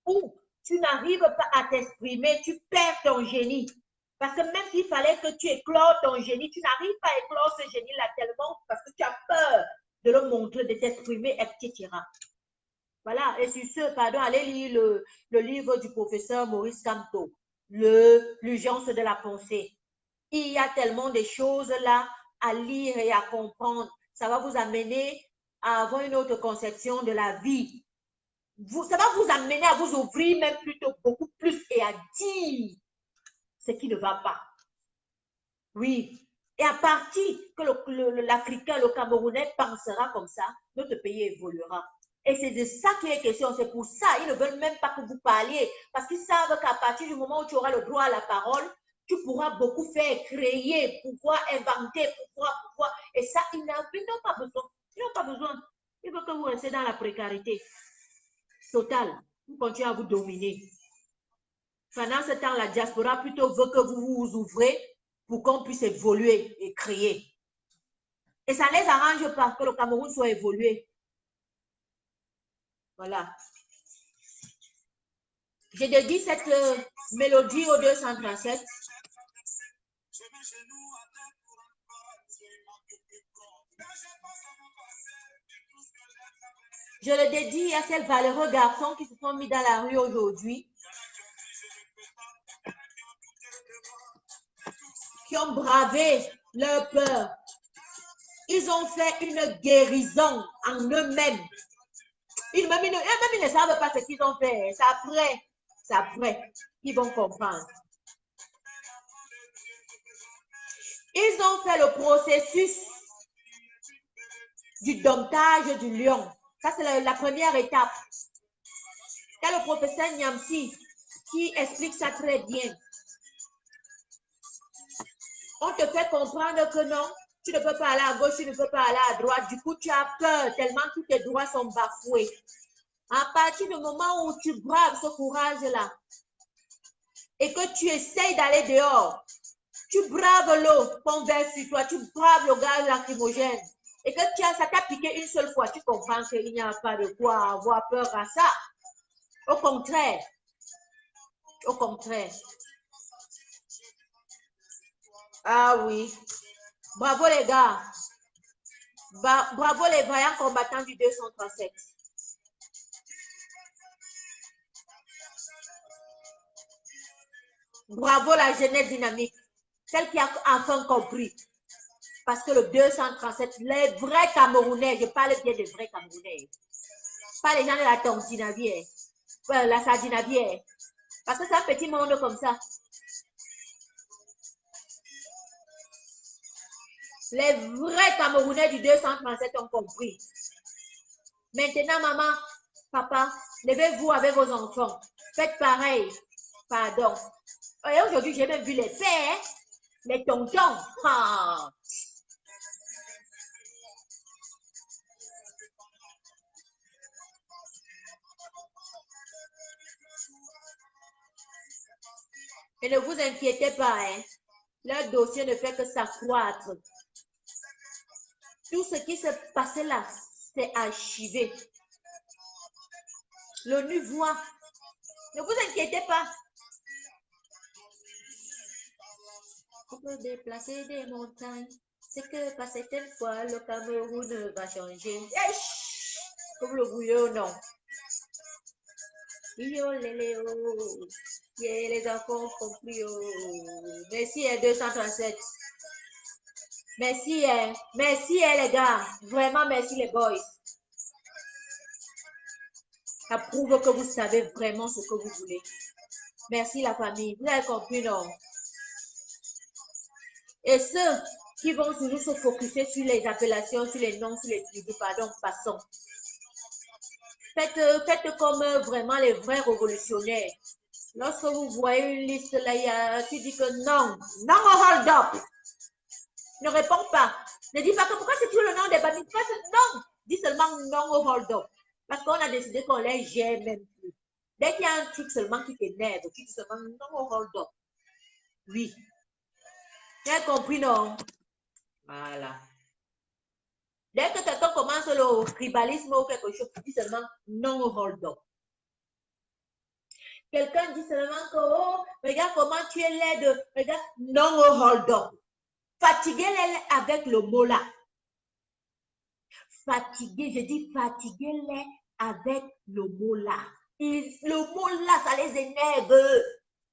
où tu n'arrives pas à t'exprimer, tu perds ton génie. Parce que même s'il fallait que tu éclores ton génie, tu n'arrives pas à éclore ce génie-là tellement parce que tu as peur de le montrer, de t'exprimer, etc. Voilà, et sur ce, pardon, allez lire le livre du professeur Maurice Kamto, L'urgence de la pensée. Il y a tellement de choses là à lire et à comprendre. Ça va vous amener à avoir une autre conception de la vie. Ça va vous amener à vous ouvrir même plutôt beaucoup plus et à dire ce qui ne va pas. Oui. Et à partir que l'Africain, le Camerounais pensera comme ça, notre pays évoluera. Et c'est de ça qu'il est question. C'est pour ça ils ne veulent même pas que vous parliez. Parce qu'ils savent qu'à partir du moment où tu auras le droit à la parole, tu pourras beaucoup faire, créer, pouvoir inventer, pouvoir. Et ça, ils n'ont pas besoin. Ils n'ont pas besoin. Ils veulent que vous restiez dans la précarité totale. Vous continuez à vous dominer. Pendant ce temps, la diaspora plutôt veut que vous vous ouvrez pour qu'on puisse évoluer et créer. Et ça ne les arrange pas que le Cameroun soit évolué. Voilà. J'ai dédié cette mélodie au 237. Je le dédie à ces valeureux garçons qui se sont mis dans la rue aujourd'hui, qui ont bravé leur peur. Ils ont fait une guérison en eux-mêmes. Ils ne savent pas ce qu'ils ont fait. C'est après qu'ils vont comprendre. Ils ont fait le processus du domptage du lion. Ça, c'est la première étape. Il y a le professeur Niamsi qui explique ça très bien. On te fait comprendre que non, tu ne peux pas aller à gauche, tu ne peux pas aller à droite. Du coup, tu as peur tellement tous tes droits sont bafoués. À partir du moment où tu braves ce courage-là et que tu essayes d'aller dehors, tu braves l'eau qu'on verse sur toi, tu braves le gaz lacrymogène et que ça t'a piqué une seule fois, tu comprends qu'il n'y a pas de quoi avoir peur à ça. Au contraire. Au contraire. Ah oui. Bravo les gars. Bravo les vaillants combattants du 237. Bravo la jeunesse dynamique. Celle qui a enfin compris. Parce que le 237, les vrais Camerounais, je parle bien des vrais Camerounais. Pas les gens de la Tontinavie, la Sardinavie. Parce que c'est un petit monde comme ça. Les vrais Camerounais du 237 ont compris. Maintenant, maman, papa, levez-vous avec vos enfants. Faites pareil. Pardon. Et aujourd'hui, j'ai même vu les pères, les tontons. Ah. Et ne vous inquiétez pas, hein. Leur dossier ne fait que s'accroître. Tout ce qui s'est passé là, c'est archivé. L'ONU voit. Ne vous inquiétez pas. On peut déplacer des montagnes. C'est que par certaines fois, le Cameroun va changer. Comme le bouillon, non. Yo, les enfants compris. Merci, 237. Merci, merci les gars. Vraiment, merci les boys. Ça prouve que vous savez vraiment ce que vous voulez. Merci la famille. Vous avez compris, non? Et ceux qui vont toujours se focuser sur les appellations, sur les noms, sur les tribus, pardon, passons. Faites comme vraiment les vrais révolutionnaires. Lorsque vous voyez une liste là, tu dis que non, non hold up. Ne réponds pas. Ne dis pas que pourquoi c'est toujours le nom des babys. Non, dis seulement non au hold up. Parce qu'on a décidé qu'on les gère même plus. Dès qu'il y a un truc seulement qui t'énerve, tu dis seulement non au hold up. Oui. Tu as compris, non? Voilà. Dès que quelqu'un commence le tribalisme ou quelque chose, tu dis seulement non au hold up. Quelqu'un dit seulement que, oh, regarde comment tu es laide. Regarde, non, hold up. Fatiguez-les avec le mot là. Fatiguez, je dis fatiguez-les avec le mot là. Le mot là, ça les énerve.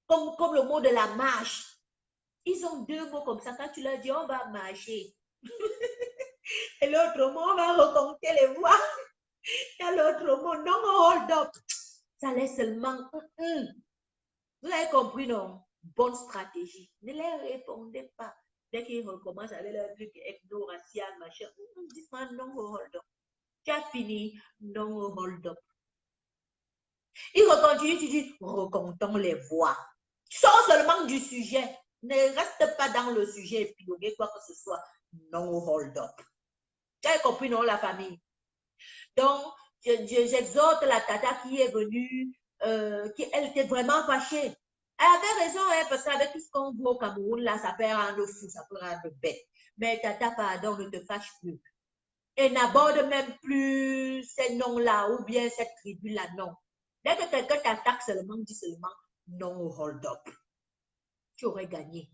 Comme le mot de la marche. Ils ont deux mots comme ça. Quand tu leur dis, on va marcher. Et l'autre mot, on va recompter les voix. Et l'autre mot, non, hold up. Ça laisse seulement. Vous avez compris, non? Bonne stratégie. Ne les répondez pas. Dès qu'ils recommencent avec leur truc ethno-racial, machin, dis-moi non, hold up. Tu as fini, non, hold up. Il recontinue, tu dis, recomptons les voix. Sors seulement du sujet. Ne reste pas dans le sujet épilogué, quoi que ce soit. Non, hold up. Tu as compris, non, la famille? Donc, j'exhorte la tata qui est venue, elle était vraiment fâchée. Elle avait raison, hein, parce qu'avec tout ce qu'on voit au Cameroun, là, ça peut rendre fou, ça peut rendre bête. Mais tata, pardon, ne te fâche plus. Et n'aborde même plus ces noms-là ou bien cette tribu-là, non. Dès que quelqu'un t'attaque seulement, dis seulement non, hold up. Tu aurais gagné.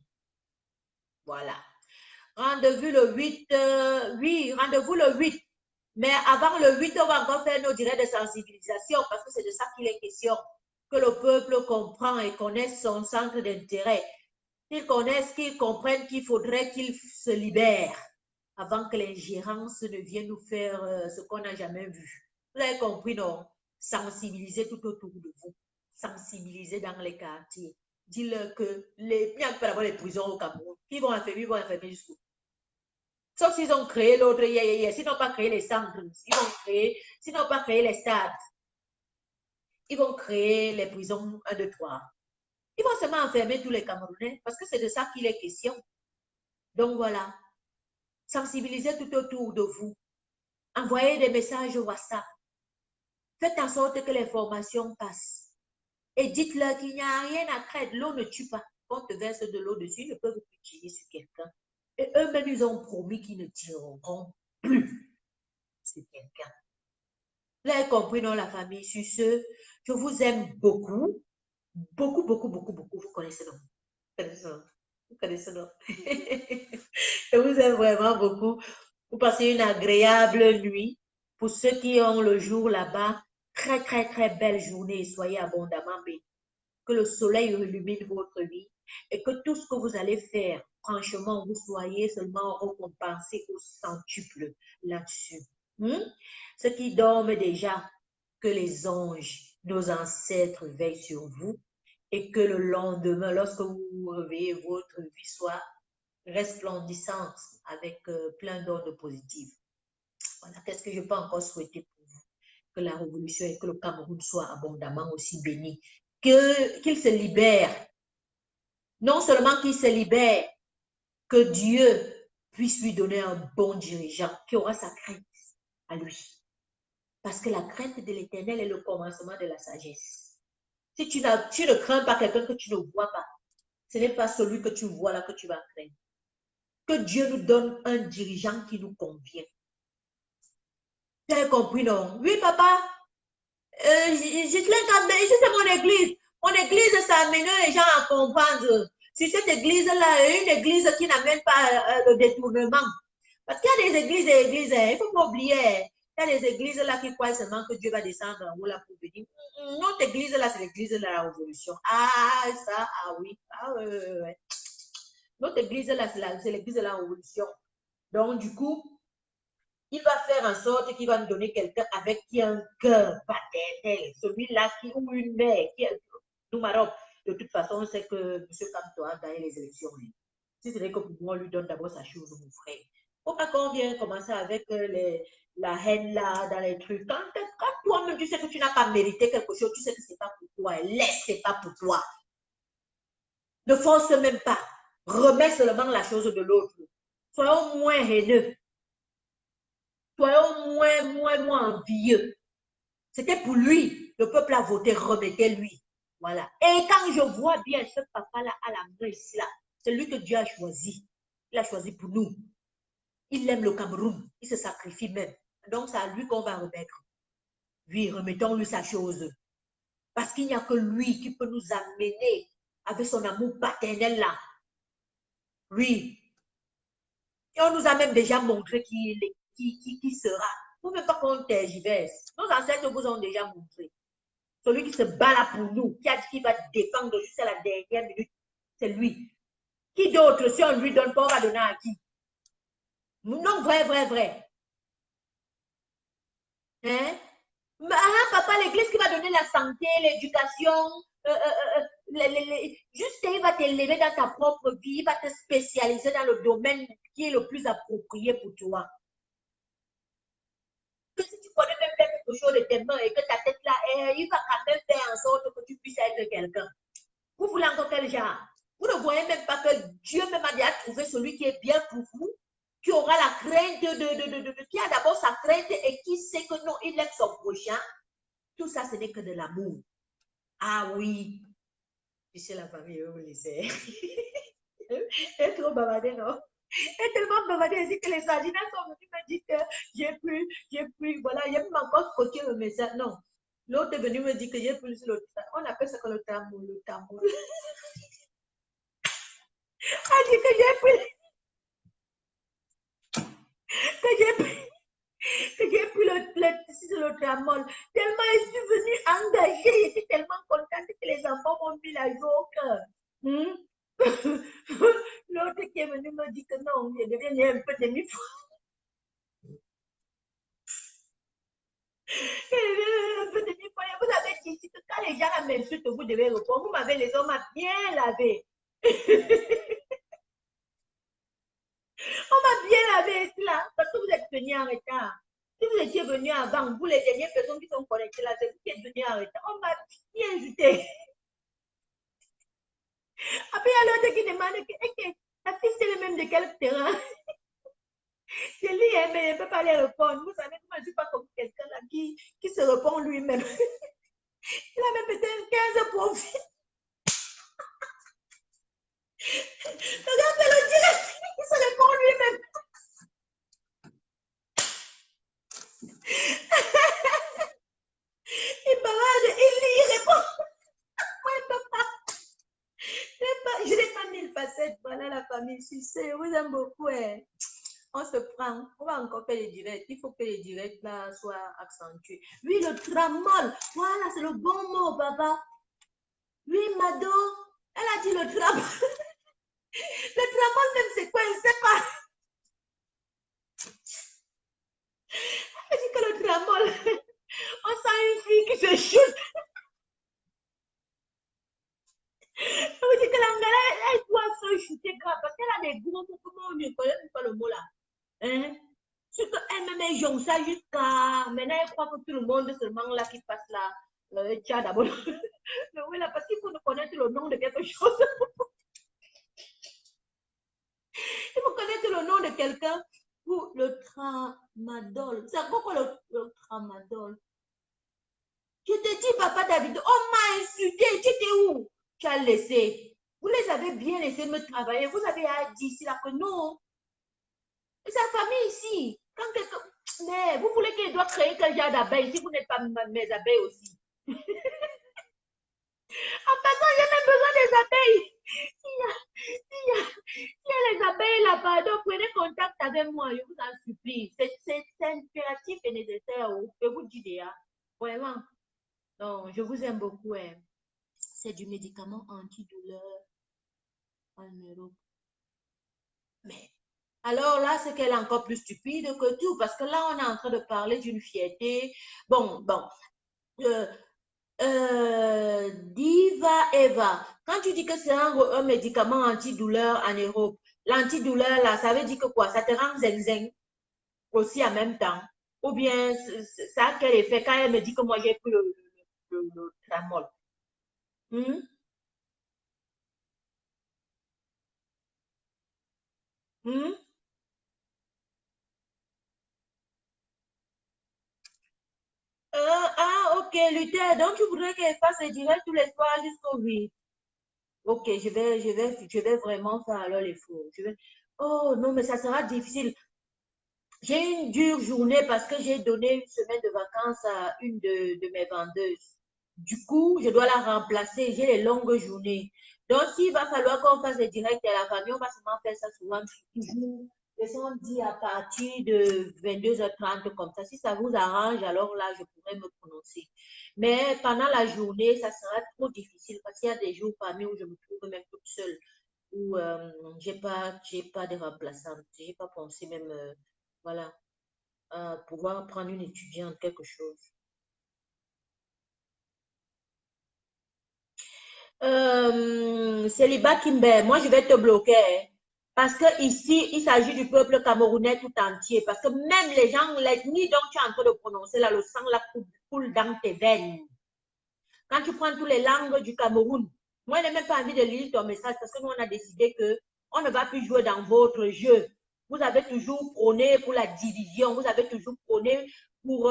Voilà. Rendez-vous le 8, oui, rendez-vous le 8. Mais avant le 8, on va encore faire nos directs de sensibilisation parce que c'est de ça qu'il est question. Que le peuple comprend et connaisse son centre d'intérêt. Qu'ils connaissent, qu'ils comprennent qu'il faudrait qu'ils se libèrent avant que l'ingérence ne vienne nous faire ce qu'on n'a jamais vu. Vous avez compris, non? Sensibiliser tout autour de vous. Sensibiliser dans les quartiers. Dis-leur que il n'y a pas les prisons au Cameroun. Ils vont enfermer jusqu'où? Sauf s'ils ont créé l'autre, s'ils n'ont pas créé les centres, s'ils n'ont pas créé les stades, ils vont créer les prisons 1, 2, 3. Ils vont seulement enfermer tous les Camerounais parce que c'est de ça qu'il est question. Donc voilà, sensibilisez tout autour de vous. Envoyez des messages au WhatsApp. Faites en sorte que l'information passe. Et dites-leur qu'il n'y a rien à craindre. L'eau ne tue pas. Quand on te verse de l'eau dessus, ils ne peuvent plus tirer sur quelqu'un. Et eux-mêmes, ils ont promis qu'ils ne tireront plus sur quelqu'un. Vous avez compris, non, la famille? Sur ce, je vous aime beaucoup. Beaucoup, beaucoup, beaucoup, beaucoup. Vous connaissez, non? Vous connaissez, non? Je vous aime vraiment beaucoup. Vous passez une agréable nuit. Pour ceux qui ont le jour là-bas, très, très, très belle journée. Soyez abondamment bénis. Que le soleil illumine votre vie et que tout ce que vous allez faire, franchement, vous soyez seulement récompensés au centuple là-dessus. Ceux qui dorment déjà, que les anges, nos ancêtres, veillent sur vous et que le lendemain, lorsque vous vous réveillez, votre vie soit resplendissante avec plein d'ordres positifs. Voilà, qu'est-ce que je peux encore souhaiter pour vous? Que la révolution et que le Cameroun soient abondamment aussi bénis. Qu'il se libère. Non seulement qu'il se libère, que Dieu puisse lui donner un bon dirigeant qui aura sa crainte à lui. Parce que la crainte de l'Éternel est le commencement de la sagesse. Si tu ne crains pas quelqu'un que tu ne vois pas, ce n'est pas celui que tu vois là que tu vas craindre. Que Dieu nous donne un dirigeant qui nous convient. Tu as compris, non? Oui, papa. C'est mon église. Mon église, ça amène les gens à comprendre. Si cette église-là est une église qui n'amène pas le détournement. Parce qu'il y a des églises et des églises, il ne faut pas oublier. Il y a des églises là qui croient seulement que Dieu va descendre en haut là pour venir. Notre église là, c'est l'église de la révolution. Ah, ça, ah oui. Ah, ouais. Notre église là, c'est l'église de la révolution. Donc, du coup, il va faire en sorte qu'il va nous donner quelqu'un avec qui a un cœur paternel. Celui-là qui, ou une mère, qui est nous, Maroc. De toute façon, c'est que M. Kamto a gagné les élections. Si ce n'est que pour moi, on lui donne d'abord sa chose, mon frère. Faut pas qu'on vienne commencer avec la haine là, dans les trucs. Quand toi-même, tu sais que tu n'as pas mérité quelque chose, tu sais que ce n'est pas pour toi. Laisse, ce n'est pas pour toi. Ne force même pas. Remets seulement la chose de l'autre. Soyons moins haineux. Soyons moins envieux. C'était pour lui. Le peuple a voté, remettez-lui. Voilà. Et quand je vois bien ce papa-là à la main ici, là, c'est lui que Dieu a choisi. Il a choisi pour nous. Il aime le Cameroun. Il se sacrifie même. Donc, c'est à lui qu'on va remettre. Oui, remettons-lui sa chose. Parce qu'il n'y a que lui qui peut nous amener avec son amour paternel là. Oui. Et on nous a même déjà montré qui sera. Vous ne même pas qu'on tergiverse. Nos ancêtres vous ont déjà montré. Celui qui se bat là pour nous, qui a dit qu'il va défendre jusqu'à la dernière minute, c'est lui. Qui d'autre, si on ne lui donne pas, on va donner à qui? Non, vrai. Hein? Ah, papa, l'église qui va donner la santé, l'éducation, juste il va t'élever dans ta propre vie, il va te spécialiser dans le domaine qui est le plus approprié pour toi. Que si tu connais même quelque chose de tes mains et que ta tête là, il va quand même faire en sorte que tu puisses être quelqu'un. Vous voulez encore quel genre? Vous ne voyez même pas que Dieu même a déjà trouvé celui qui est bien pour vous, qui aura la crainte qui a d'abord sa crainte et qui sait que non, il aime son prochain. Tout ça, ce n'est que de l'amour. Ah oui. Tu sais, la famille, vous le savez. Elle est trop bavardée, non? Elle est tellement bavardée ici que les sardinaires sont venus me dire que j'ai pris, voilà, il y a même encore coqué le message. Non. L'autre est venu me dire que j'ai pris le on appelle ça que le tamoul, le tamoul. Elle dit que j'ai pris le tramol. Tellement je suis venue engagée, j'étais tellement contente que les enfants m'ont mis la joie au cœur. L'autre qui est venu me dit que non, je deviens un peu demi-fou. Vous avez dit que quand les gens m'insultent, vous devez répondre. Vous m'avez les hommes bien lavé. On m'a bien lavé là, parce que vous êtes venus en retard. Si vous étiez venus avant, vous les dernières personnes qui sont connectées là, c'est vous qui êtes venus en retard. On m'a bien jeté. Après, il y a l'autre qui demande que la fille, c'est le même de quel terrain. Je lis, mais je ne peux pas les répondre. Vous savez, moi, je ne suis pas comme quelqu'un là qui se répond lui-même. Il a même peut-être 15 profils. Regarde le direct, il se répond lui-même. Il parade, il lit, il répond. Moi, je n'ai pas 1000 facettes. Voilà la famille, si c'est, vous aime beaucoup. On se prend, on va encore faire les directs. Il faut que les directs là soient accentués. Oui, le tramol, voilà, c'est le bon mot, papa. Oui, Mado, elle a dit le tramol. Le tramol, même, c'est quoi? Je ne sais pas. Elle dit que le tramol, on sent une fille qui se shoot. On dit que l'anglaise, elle doit se shooter grave parce qu'elle a des gros mots. Comment on ne connaît pas le mot là? Hein? C'est qu'elle-même est jonque ça jusqu'à. Maintenant, elle croit que tout le monde seulement là qui passe là. Tiens, d'abord. Mais oui, là, parce qu'il faut connaître le nom de quelque chose. Il faut connaître le nom de quelqu'un pour le tramadol. C'est quoi le tramadol? Je te dis, papa David, on m'a insulté. Tu étais où? Tu as laissé. Vous les avez bien laissé me travailler. Vous avez dit ici là que non. Et sa famille ici. Quand quelqu'un. Mais vous voulez qu'il doit créer quel genre d'abeilles si vous n'êtes pas mes abeilles aussi? En passant, j'ai même besoin des abeilles. Il y a les abeilles là-bas, donc prenez contact avec moi, je vous en supplie. C'est impératif et nécessaire, je vous dis déjà. Vraiment. Donc, je vous aime beaucoup. C'est du médicament antidouleur en Europe. Mais, alors là, c'est qu'elle est encore plus stupide que tout, parce que là, on est en train de parler d'une fierté. Bon. Diva Eva, quand tu dis que c'est un médicament antidouleur en Europe, l'antidouleur là, ça veut dire que quoi? Ça te rend zen aussi en même temps. Ou bien ça a quel effet quand elle me dit que moi j'ai pris le tramol? Hmm? Hmm? Ok, Luther, donc tu voudrais qu'elle fasse le direct tous les soirs jusqu'au 8. Ok, je vais vraiment faire alors l'effort. Oh non, mais ça sera difficile. J'ai une dure journée parce que j'ai donné une semaine de vacances à une de mes vendeuses. Du coup, je dois la remplacer. J'ai les longues journées. Donc, s'il va falloir qu'on fasse des directs à la famille, on va seulement faire ça souvent, toujours. Laissons dire à partir de 22h30 comme ça. Si ça vous arrange, alors là, je pourrais me prononcer. Mais pendant la journée, ça sera trop difficile parce qu'il y a des jours parmi où je me trouve même toute seule, où j'ai pas de remplaçante. J'ai pas pensé même, voilà, à pouvoir prendre une étudiante, quelque chose. Célibat Kimber, moi je vais te bloquer. Hein, parce que ici, il s'agit du peuple camerounais tout entier. Parce que même les gens, l'ethnie dont tu es en train de prononcer, là, le sang là, coule dans tes veines. Quand tu prends toutes les langues du Cameroun, moi je n'ai même pas envie de lire ton message parce que nous on a décidé qu'on ne va plus jouer dans votre jeu. Vous avez toujours prôné pour la division, vous avez toujours prôné pour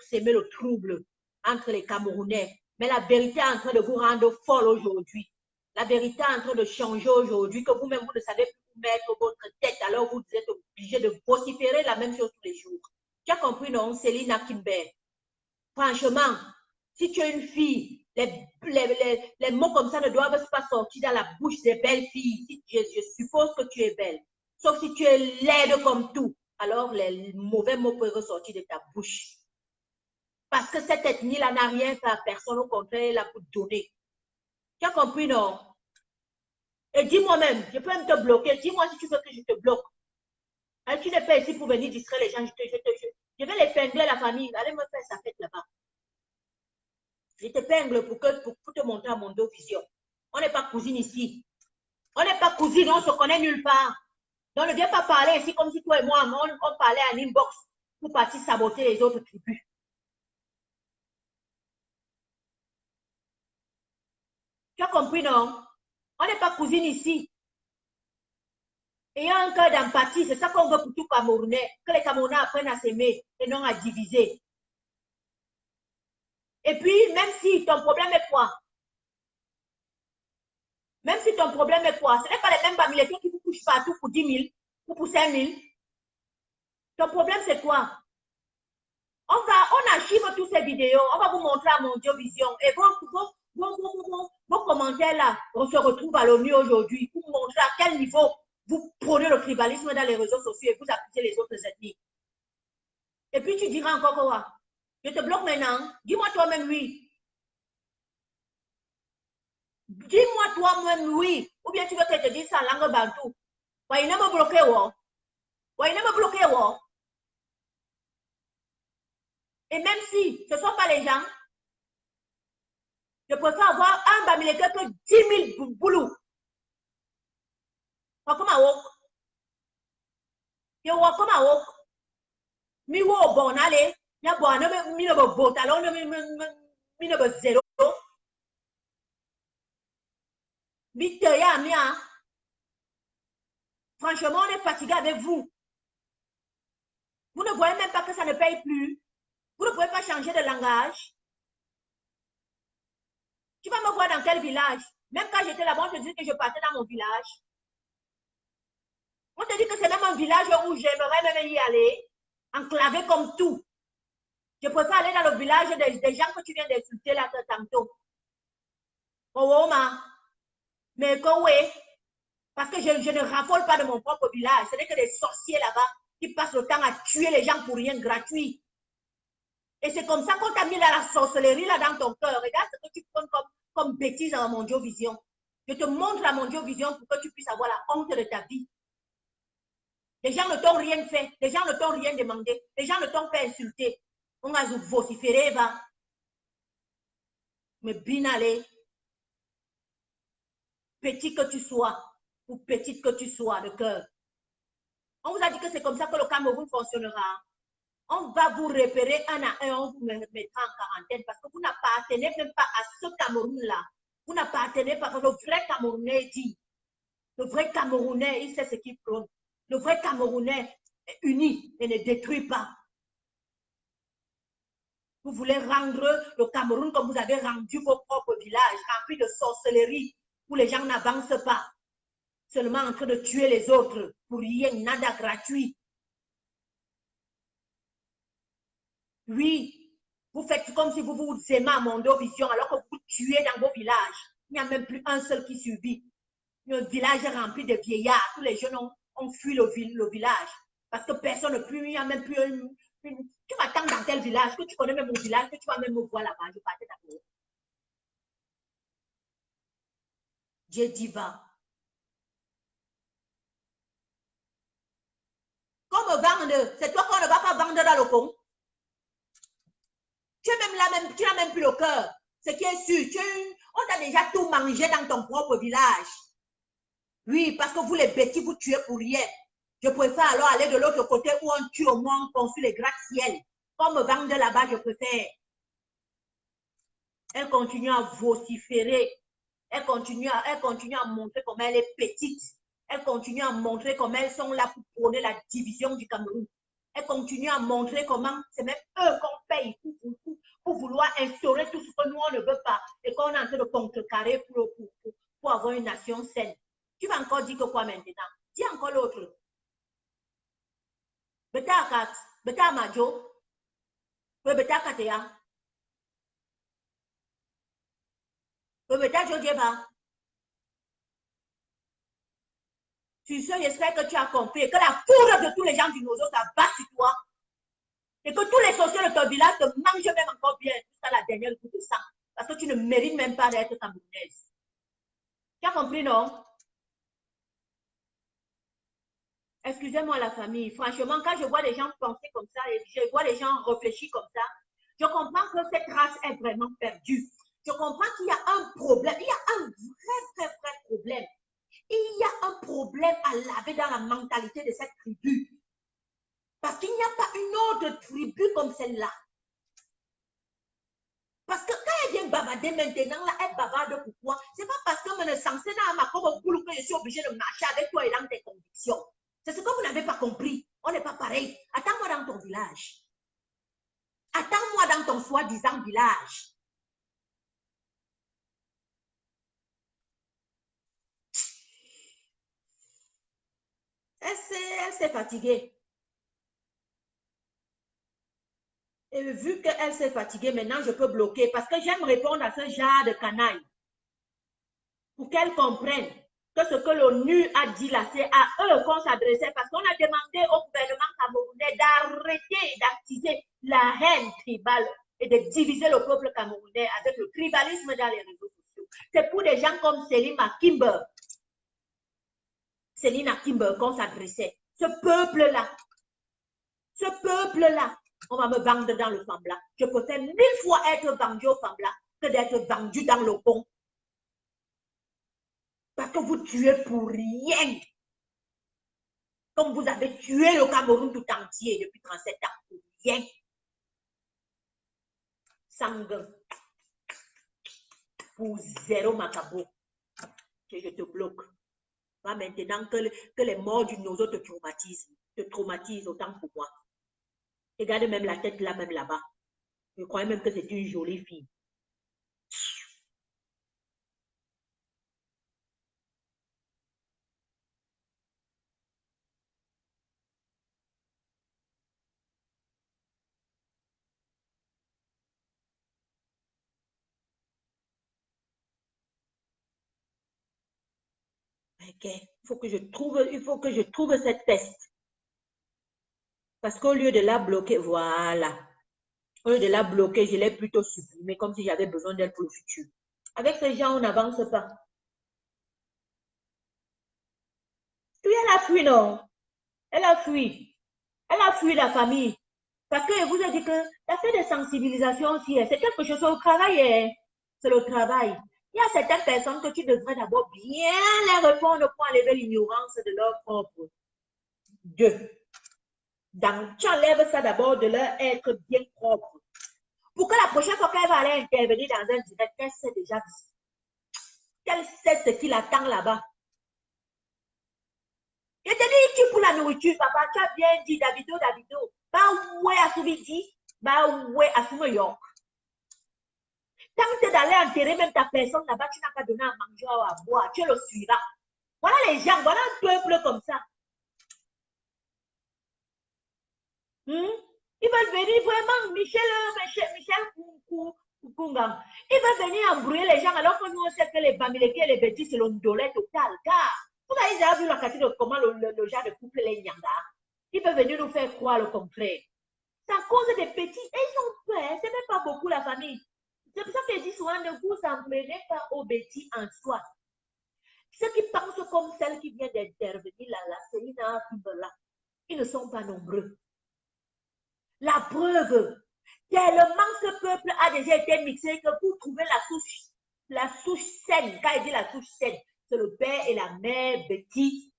s'aimer le trouble entre les Camerounais. Mais la vérité est en train de vous rendre folle aujourd'hui. La vérité est en train de changer aujourd'hui, que vous-même, vous ne savez plus mettre votre tête, alors vous êtes obligé de vociférer la même chose tous les jours. Tu as compris, non, Céline Kimber? Franchement, si tu es une fille, les mots comme ça ne doivent pas sortir dans la bouche des belles filles. Si je suppose que tu es belle. Sauf si tu es laide comme tout. Alors, les mauvais mots peuvent sortir de ta bouche. Parce que cette ethnie-là n'a rien fait à personne. Au contraire, elle a pour donner. Tu as compris, non? Et dis-moi même, je peux même te bloquer. Dis-moi si tu veux que je te bloque. Alors, tu n'es pas ici pour venir distraire les gens. Je vais les pingler la famille. Allez me faire sa fête là-bas. Je te peigle pour te montrer à mon dos vision. On n'est pas cousine ici. On n'est pas cousine, on se connaît nulle part. Donc ne viens pas parler ici comme si toi et moi, on parlait en inbox pour partir saboter les autres tribus. Tu as compris, non? On n'est pas cousine ici. Ayant un cœur d'empathie, c'est ça qu'on veut pour tout Camerounais. Que les Camerounais apprennent à s'aimer et non à diviser. Et puis, même si ton problème est quoi? Même si ton problème est quoi? Ce n'est pas les mêmes bamilekés qui vous couchent partout pour 10 000 ou pour 5 000. Ton problème, c'est quoi? On archive toutes ces vidéos, on va vous montrer à Mondiovision. Et vos commentaires là, on se retrouve à l'ONU aujourd'hui pour vous montrer à quel niveau vous prenez le tribalisme dans les réseaux sociaux et vous accusez les autres ethnies. Et puis tu diras encore quoi? Je te bloque maintenant. Dis-moi toi-même oui. Dis-moi toi-même oui. Ou bien tu veux que je te dise ça en langue bantou. Ouais, il ne me bloqué, ouais, il ne me bloqué, ouais. Et même si ce ne sont pas les gens, je préfère avoir un bamileke que 10 000 boulous. Comme à wok. Yo wok comme à wok. Mi wo bon allez. Ya bon, mi ne me bote. Alors, mi ne me zéro. Mi te ya, mi a. Franchement, on est fatigué avec vous. Vous ne voyez même pas que ça ne paye plus. Vous ne pouvez pas changer de langage. Tu vas me voir dans quel village? Même quand j'étais là-bas, on te dit que je partais dans mon village. On te dit que c'est même un village où j'aimerais même y aller, enclavé comme tout. Je préfère aller dans le village des gens que tu viens d'insulter là tantôt. Oh, mais quoi, oui? Parce que je ne raffole pas de mon propre village. Ce n'est que des sorciers là-bas qui passent le temps à tuer les gens pour rien gratuit. Et c'est comme ça qu'on t'a mis la sorcellerie là dans ton cœur. Regarde ce que tu prends comme bêtise à Mondiovision. Je te montre la Mondiovision pour que tu puisses avoir la honte de ta vie. Les gens ne t'ont rien fait. Les gens ne t'ont rien demandé. Les gens ne t'ont pas insulté. On a vociféré, va. Mais bien allé. Petit que tu sois, ou petite que tu sois, de cœur. On vous a dit que c'est comme ça que le Cameroun fonctionnera. On va vous repérer un à un, on vous mettra en quarantaine parce que vous n'appartenez même pas à ce Cameroun-là. Vous n'appartenez pas, le vrai Camerounais dit. Le vrai Camerounais, il sait ce qu'il prône. Le vrai Camerounais est uni et ne détruit pas. Vous voulez rendre le Cameroun comme vous avez rendu vos propres villages, remplis de sorcellerie, où les gens n'avancent pas, seulement en train de tuer les autres, pour rien, nada gratuit. Oui, Vous faites comme si vous vous aimez à Mondovision alors que vous tuez dans vos villages. Il n'y a même plus un seul qui survit. Le village est rempli de vieillards. Tous les jeunes ont fui le village. Parce que personne ne peut, il n'y a même plus tu m'attends dans tel village, que tu connais même mon village, que tu vas même me voir là-bas. Je partais d'accord. Dieu dit va. Qu'on me vende, c'est toi qu'on ne va pas vendre dans le con. Tu es même là, tu n'as même plus le cœur. Ce qui est sûr, on t'a déjà tout mangé dans ton propre village. Oui, parce que vous les bêtis, vous tuez pour rien. Je préfère alors aller de l'autre côté où on tue au moins, on construit les gratte-ciel. Qu'on me vende là-bas, je préfère. Elle continue à vociférer. Elle continue à montrer comment elle est petite. Elle continue à montrer comment elles sont là pour prôner la division du Cameroun. Elle continue à montrer comment c'est même eux qu'on paye pour vouloir instaurer tout ce que nous, on ne veut pas et qu'on est en train de contrecarrer pour avoir une nation saine. Tu vas encore dire que quoi maintenant? Dis encore l'autre. Beta Akat, Beta Majo, Beta Katea, Beta Jodjeba. Tu sais, j'espère que tu as compris que la foudre de tous les gens du Nozo s'abat sur toi. Et que tous les sorciers de ton village te mangent même encore bien jusqu'à la dernière goutte de sang. Parce que tu ne mérites même pas d'être camerounaise. Tu as compris, non? Excusez-moi la famille. Franchement, quand je vois les gens penser comme ça, et je vois les gens réfléchir comme ça, je comprends que cette race est vraiment perdue. Je comprends qu'il y a un problème. Il y a un vrai problème. Il y a un problème à laver dans la mentalité de cette tribu. Parce qu'il n'y a pas une autre tribu comme celle-là. Parce que quand elle vient bavarder maintenant, là, elle bavarde pourquoi? C'est pas parce que je suis censé dans ma comme boulot que je suis obligée de marcher avec toi et dans tes convictions. C'est ce que vous n'avez pas compris. On n'est pas pareil. Attends-moi dans ton village. Attends-moi dans ton soi-disant village. Elle s'est fatiguée. Et vu qu'elle s'est fatiguée, maintenant je peux bloquer parce que j'aime répondre à ce genre de canaille. Pour qu'elle comprenne que ce que l'ONU a dit là, c'est à eux qu'on s'adressait parce qu'on a demandé au gouvernement camerounais d'arrêter d'activer la haine tribale et de diviser le peuple camerounais avec le tribalisme dans les réseaux sociaux. C'est pour des gens comme Céline Akimber qu'on s'adressait. Ce peuple-là, on va me vendre dans le Fambla. Je préfère 1000 fois être vendu au Fambla que d'être vendu dans le pont. Parce que vous tuez pour rien. Comme vous avez tué le Cameroun tout entier depuis 37 ans. Pour rien. Sangue. Pour zéro macabo. Que je te bloque. Pas maintenant que les morts du Nozo te traumatisent autant pour moi. Regarde même la tête là, même là-bas. Je croyais même que c'était une jolie fille. Okay. Il faut que je trouve cette peste. Parce qu'au lieu de la bloquer, voilà. Au lieu de la bloquer, je l'ai plutôt supprimée comme si j'avais besoin d'elle pour le futur. Avec ces gens, on n'avance pas. Puis elle a fui, non? Elle a fui. Elle a fui la famille. Parce que je vous ai dit que la fait de sensibilisation aussi, c'est quelque chose au travail. C'est le travail. Il y a certaines personnes que tu devrais d'abord bien les répondre pour enlever l'ignorance de leur propre Dieu. Donc, tu enlèves ça d'abord de leur être bien propre. Pour que la prochaine fois qu'elle va aller intervenir dans un direct, qu'elle sait déjà qu'elle sait ce qui l'attend là-bas. Je te dis, tu pour la nourriture, papa, tu as bien dit, Davido. Bah ouais, à Soubidi, bah ouais, à Soumayon. Tant que tu es d'aller enterrer même ta personne là-bas, tu n'as pas donné à manger ou à boire, tu le suivras. Voilà les gens, voilà un peuple comme ça. Ils veulent venir vraiment, Michel Kungam. Ils veulent venir embrouiller les gens alors que nous on sait que les Bamileke et les bêtises c'est l'ondolé total. Car, vous avez déjà vu la qualité de comment le genre de couple les Nyanga. Ils peuvent venir nous faire croire le contraire. C'est à cause des petits. Et ils ont peur. C'est même pas beaucoup la famille. C'est pour ça que je dis souvent, ne vous en prenez pas aux bêtises en soi. Ceux qui pensent comme celle qui vient d'intervenir là, c'est une là. Ils ne sont pas nombreux. La preuve, tellement ce peuple a déjà été mixé que pour trouver la souche saine, quand il dit la souche saine, c'est le père et la mère bêtises.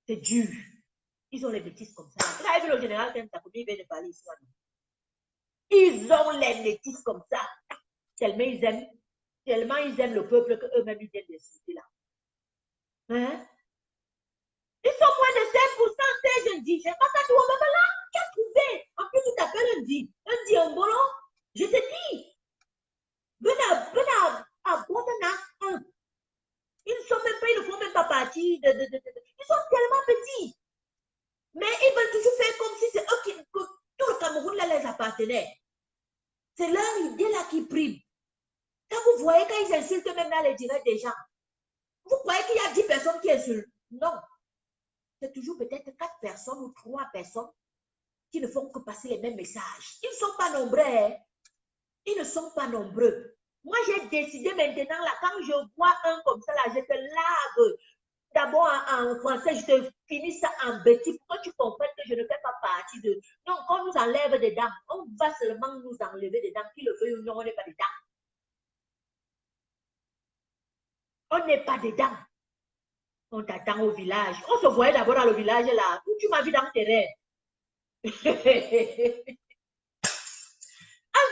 C'est dur. Ils ont les bêtises comme ça. Vous avez vu le général Takoumi vient de parler ici. Ils ont les bêtises comme ça. Tellement ils aiment le peuple qu'eux-mêmes ils viennent d'insulter là. Hein? Ils sont moins de 5%, je dis. Je n'ai pas ça tout au même là. Tu as trouvé. En plus, tu t'appelles un dit un bolo. Je te dis. Ils ne font même pas partie de. Ils sont tellement petits. Mais ils veulent toujours faire comme si c'est eux que tout le Cameroun là les appartenait. C'est leur idée là qui prime. Quand vous voyez, quand ils insultent même dans les directs des gens, vous croyez qu'il y a 10 personnes qui insultent? Non. C'est toujours peut-être 4 personnes ou 3 personnes qui ne font que passer les mêmes messages. Ils ne sont pas nombreux. Hein? Ils ne sont pas nombreux. Moi, j'ai décidé maintenant, là, quand je vois un comme ça, là, je te lave. D'abord en français, je te finis ça en bêtise pour que tu comprennes que je ne fais pas partie de... Non, quand on nous enlève des dents, on va seulement nous enlever des dents. Qui le veut ou non, on n'est pas des dents. On n'est pas des dents. On t'attend au village. On se voyait d'abord dans le village là. Où tu m'as vu dans tes rêves. Un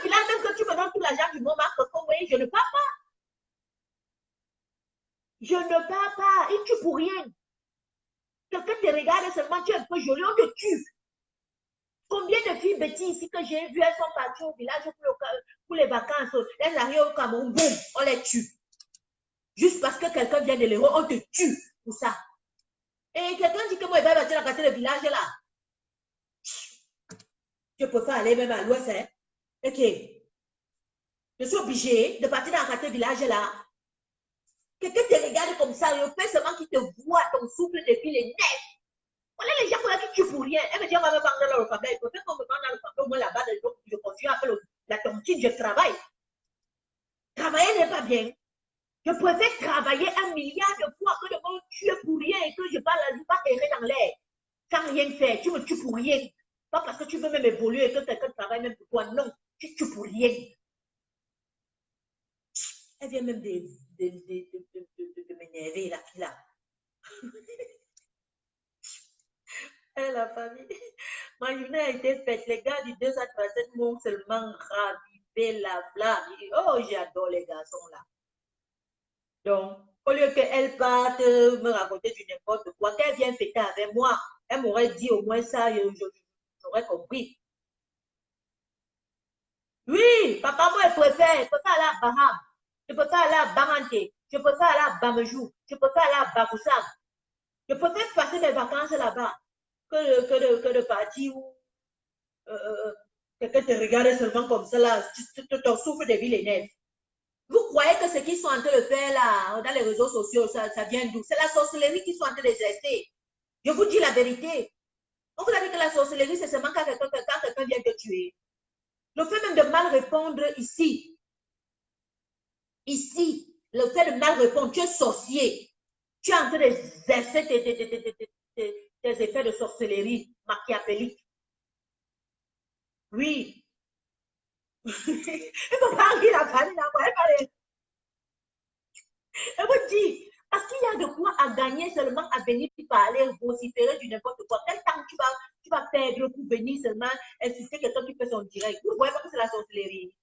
village, même que tu me donnes tout l'argent du monde, je ne pars pas. Je ne pars pas. Il tue pour rien. Quelqu'un te regarde seulement, tu es un peu joli, on te tue. Combien de filles bêtises ici que j'ai vues, elles sont parties au village pour les vacances. Elles arrivent au Cameroun, boum, on les tue. Juste parce que quelqu'un vient de l'héros, on te tue pour ça. Et quelqu'un dit que moi, il va bâtir la partie du village là. Je peux pas aller même à l'ouest. Hein? Ok. Je suis obligée de partir dans la partie du village là. Quelqu'un te regarde comme ça, il fait seulement qu'il te voit ton souffle depuis les nez. Voilà les gens qui tuent pour rien. Elle me dit, on va me vendre dans le famille. Il faut faire qu'on me vende dans le famille. Au moins là-bas, je continue à faire la tontine, je travaille. Travailler n'est pas bien. Je préfère travailler 1 milliard de fois que de me tuer pour rien et que je pas errer dans l'air. Sans rien faire. Tu me tues pour rien. Pas parce que tu veux même évoluer et que quelqu'un travaille même pour toi. Non, tu tues pour rien. Elle vient même de m'énerver, la fille là. Et la famille. Ma journée a été faite. Les gars du 237 m'ont seulement ravivé la flamme. Oh, j'adore les garçons là. Donc, au lieu qu'elle parte me raconter du n'importe quoi, qu'elle vienne fêter avec moi, elle m'aurait dit au moins ça, j'aurais compris. Oui, papa, moi, je préfère aller à Baham, je préfère aller à Barante, je préfère aller à Bamejou, je préfère aller à Bafoussam. Je préfère passer mes vacances là-bas que de partir où quelqu'un te regarde seulement comme ça, là, ton souffle de ville et neige. Vous croyez que ce qu'ils sont en train de faire là, dans les réseaux sociaux, ça vient d'où? C'est la sorcellerie qu'ils sont en train d'exercer. Je vous dis la vérité. On vous a dit que la sorcellerie, c'est seulement quand quelqu'un vient te tuer. Le fait même de mal répondre ici, le fait de mal répondre, tu es sorcier. Tu es en train d'exercer tes effets de sorcellerie machiavélique. Oui. Il ne faut pas rire la famille là. Elle vous dit, parce qu'il y a de quoi à gagner seulement à venir parler, vociférer du n'importe quoi. Quel temps tu vas perdre pour venir seulement insulter quelqu'un qui fait son direct? Vous ne voyez pas que c'est la sorcellerie.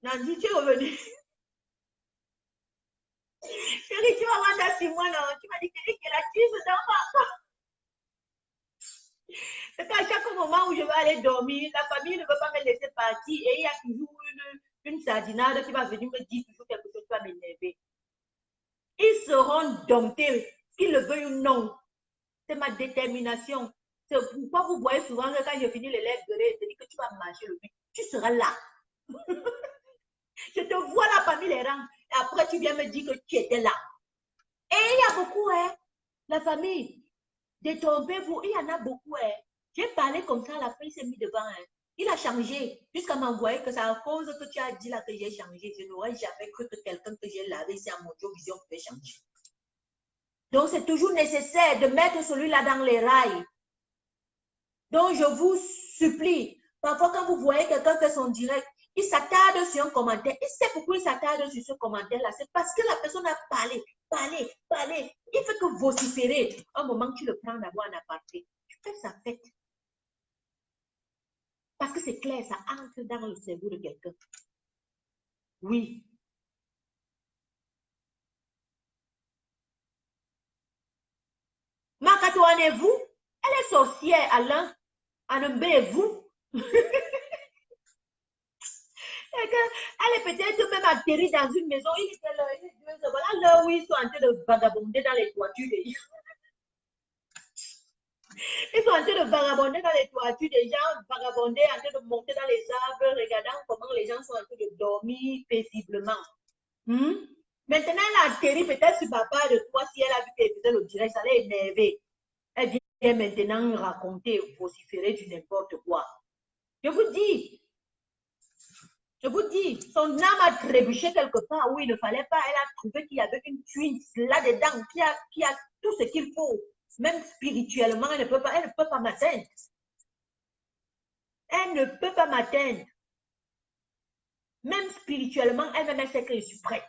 Nandi, tu es revenu. Chérie, tu vas voir ta Simone, tu m'as dit que la cuisse dans ma... C'est qu'à chaque moment où je vais aller dormir, la famille ne veut pas me laisser partir et il y a toujours une sardinade qui va venir me dire toujours quelque chose qui va m'énerver. Ils seront domptés, qu'ils le veuillent ou non. C'est ma détermination. C'est pourquoi vous voyez souvent que quand je finis les lèvres de je te dis que tu vas marcher le 8. Tu seras là. Je te vois là parmi les rangs. Et après, tu viens me dire que tu étais là. Et il y a beaucoup, hein. La famille, détrompez-vous. Il y en a beaucoup, hein. J'ai parlé comme ça, à la fin, il s'est mis devant, hein. Il a changé. Jusqu'à m'envoyer que c'est à cause que tu as dit là que j'ai changé. Je n'aurais jamais cru que quelqu'un que j'ai lavé ici à mon vision pouvait changer. Donc, c'est toujours nécessaire de mettre celui-là dans les rails. Donc, je vous supplie, parfois quand vous voyez quelqu'un fait son direct, il s'attarde sur un commentaire. Il sait pourquoi il s'attarde sur ce commentaire-là. C'est parce que la personne a parlé. Il fait que vociférer. Un moment, tu le prends d'abord en aparté. Tu fais sa fête. Parce que c'est clair, ça entre dans le cerveau de quelqu'un. Oui. Makatoine-vous, elle est sorcière, Alain. Anembé-vous. Elle est peut-être même atterrie dans une maison. Il est là, voilà l'heure où ils sont en train de vagabonder dans les toitures des gens. Ils sont en train de vagabonder dans les toitures des gens, vagabonder, en train de monter dans les arbres, regardant comment les gens sont en train de dormir paisiblement. Maintenant, elle a atterri peut-être sur papa de toi. Si elle a vu qu'elle faisait le direct, ça allait énerver. Elle vient maintenant raconter, vociférer du n'importe quoi. Je vous dis, son âme a trébuché quelque part où il ne fallait pas. Elle a trouvé qu'il y avait une twins là-dedans qui a tout ce qu'il faut. Même spirituellement, elle ne peut pas m'atteindre. Elle ne peut pas m'atteindre. Même spirituellement, elle-même, elle sait que je suis prête.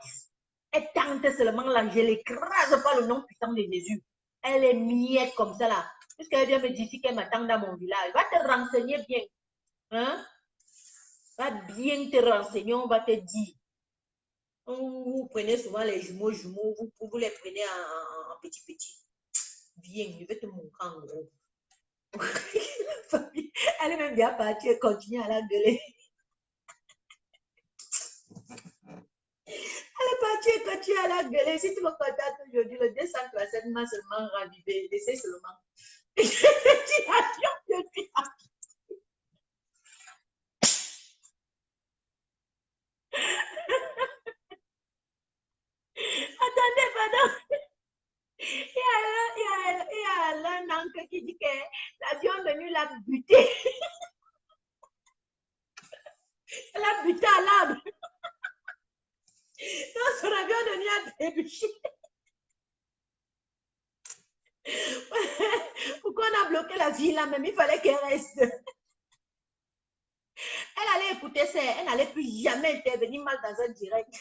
Elle tente seulement là, je l'écrase par le nom puissant de Jésus. Elle est miette comme ça là. Puisqu'elle vient me dire qu'elle m'attend dans mon village. Va te renseigner bien. Hein? Va bien te renseigner, on va te dire. Vous prenez souvent les jumeaux, vous les prenez en petit. Viens, je vais te montrer en gros. Elle est même bien partie et continue à la gueuler. Elle est partie et continue à la gueuler. Si tu me contactes aujourd'hui, le 237 m'a seulement ravivé. Laissez seulement. Attendez, madame. Il y a l'un d'entre qui dit que l'avion de nuit l'a buté. Elle a buté à l'arbre. Donc son avion de nuit a trébuché. Pourquoi on a bloqué la ville là même? Il fallait qu'elle reste. Elle allait écouter ça. Elle n'allait plus jamais intervenir mal dans un direct.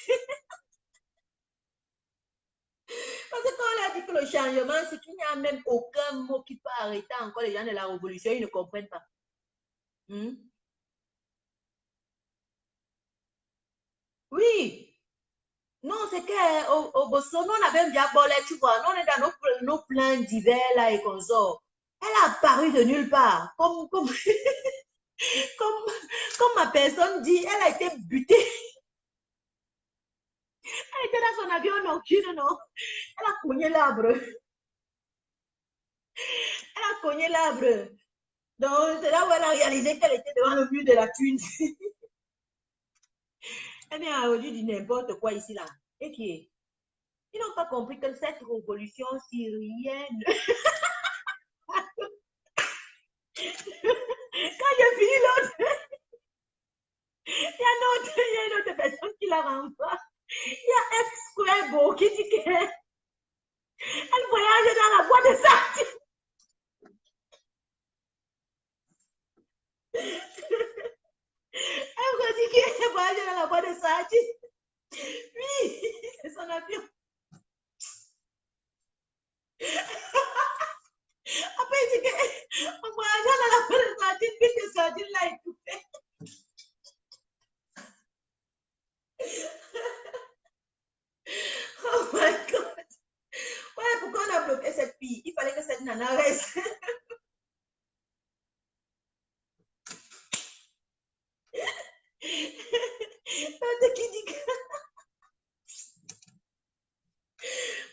Parce que quand on a dit que le changement, c'est qu'il n'y a même aucun mot qui peut arrêter encore les gens de la révolution. Ils ne comprennent pas. Oui. Non, c'est qu'au Bosso, nous, on avait bien bolé, tu vois. Nous, on est dans nos plans d'hiver, là, et qu'on sort. Elle a apparu de nulle part. Comme ma personne dit, elle a été butée. Elle était dans son avion nocturne, non? Elle a cogné l'arbre. Elle a cogné l'arbre. Donc, c'est là où elle a réalisé qu'elle était devant le mur de la thune. Elle vient aujourd'hui dit n'importe quoi ici, là. Et qui est? Ils n'ont pas compris que cette révolution syrienne. Quand j'ai fini l'autre, il y a une autre personne qui la renvoie. Il y a F Square Beau qui dit qu'elle voyage dans la voie de Sati. Elle me dit qu'elle voyage dans la voie de Sati. Oui, c'est son avion. Après, il dit qu'on voyage dans la voie de Sati, puis que Sati l'a écouté. Oh my God. Ouais, pourquoi on a bloqué cette fille? Il fallait que cette nana reste. L'autre qui dit que...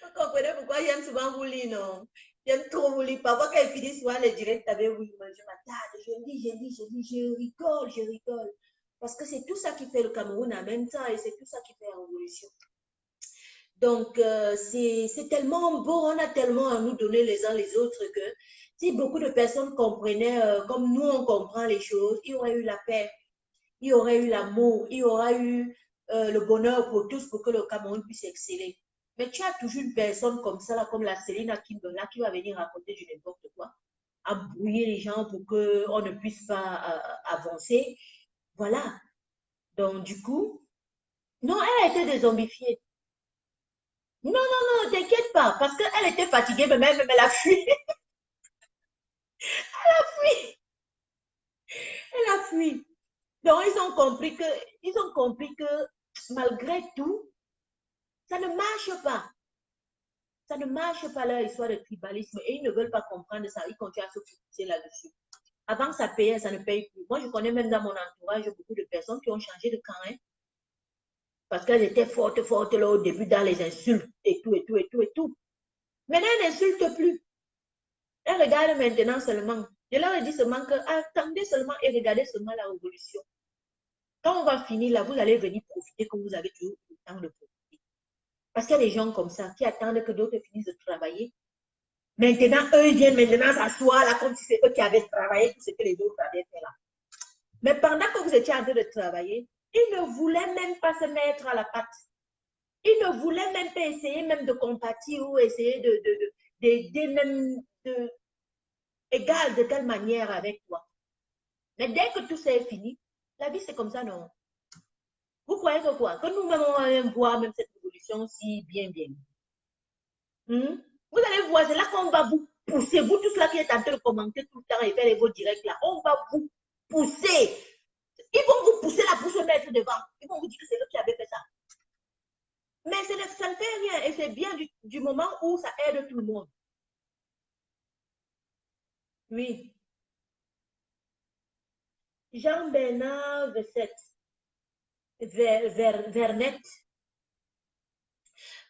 Vous comprenez pourquoi j'aime souvent vous lire, non? J'aime trop vous lire. Parfois, quand elle finit souvent les directs avec vous, je m'attarde, je rigole, je rigole. Parce que c'est tout ça qui fait le Cameroun en même temps et c'est tout ça qui fait la révolution. Donc, c'est tellement beau, on a tellement à nous donner les uns les autres que si beaucoup de personnes comprenaient comme nous, on comprend les choses, il y aurait eu la paix, il y aurait eu l'amour, il y aurait eu le bonheur pour tous pour que le Cameroun puisse exceller. Mais tu as toujours une personne comme ça, là, comme la Céline Kimberla, qui va venir raconter du n'importe quoi, embrouiller les gens pour qu'on ne puisse pas avancer. Voilà. Donc, du coup, non, elle a été dézombifiée. Non, non, non, t'inquiète pas, parce qu'elle était fatiguée, mais même elle a fui. Elle a fui. Elle a fui. Donc, ils ont compris que malgré tout, ça ne marche pas. Ça ne marche pas leur histoire de tribalisme et ils ne veulent pas comprendre ça. Ils continuent à se focaliser là-dessus. Avant, ça payait, ça ne paye plus. Moi, je connais même dans mon entourage beaucoup de personnes qui ont changé de camp, hein, parce qu'elles étaient fortes, fortes là au début dans les insultes et tout, et tout, et tout, et tout. Maintenant, elles n'insultent plus. Elles regardent maintenant seulement. Je leur ai dit seulement que attendez seulement et regardez seulement la révolution. Quand on va finir là, vous allez venir profiter comme vous avez toujours le temps de profiter. Parce qu'il y a des gens comme ça qui attendent que d'autres finissent de travailler. Maintenant, eux, ils viennent maintenant s'asseoir là comme si c'est eux qui avaient travaillé tout ce que les autres avaient fait là. Mais pendant que vous étiez en train de travailler, ils ne voulaient même pas se mettre à la patte. Ils ne voulaient même pas essayer même de compatir ou essayer d'aider même égal de telle manière avec toi. Mais dès que tout ça est fini, la vie c'est comme ça, non? Vous croyez que quoi? Que nous-mêmes, on va même voir même cette évolution si bien, bien. Vous allez voir, c'est là qu'on va vous pousser. Vous tous là qui êtes en train de commenter tout le temps et faire vos directs là, on va vous pousser. Ils vont vous pousser là pour se mettre devant. Ils vont vous dire que c'est eux qui avaient fait ça. Mais ça ne fait rien et c'est bien du moment où ça aide tout le monde. Oui. Jean-Bernard Vernet,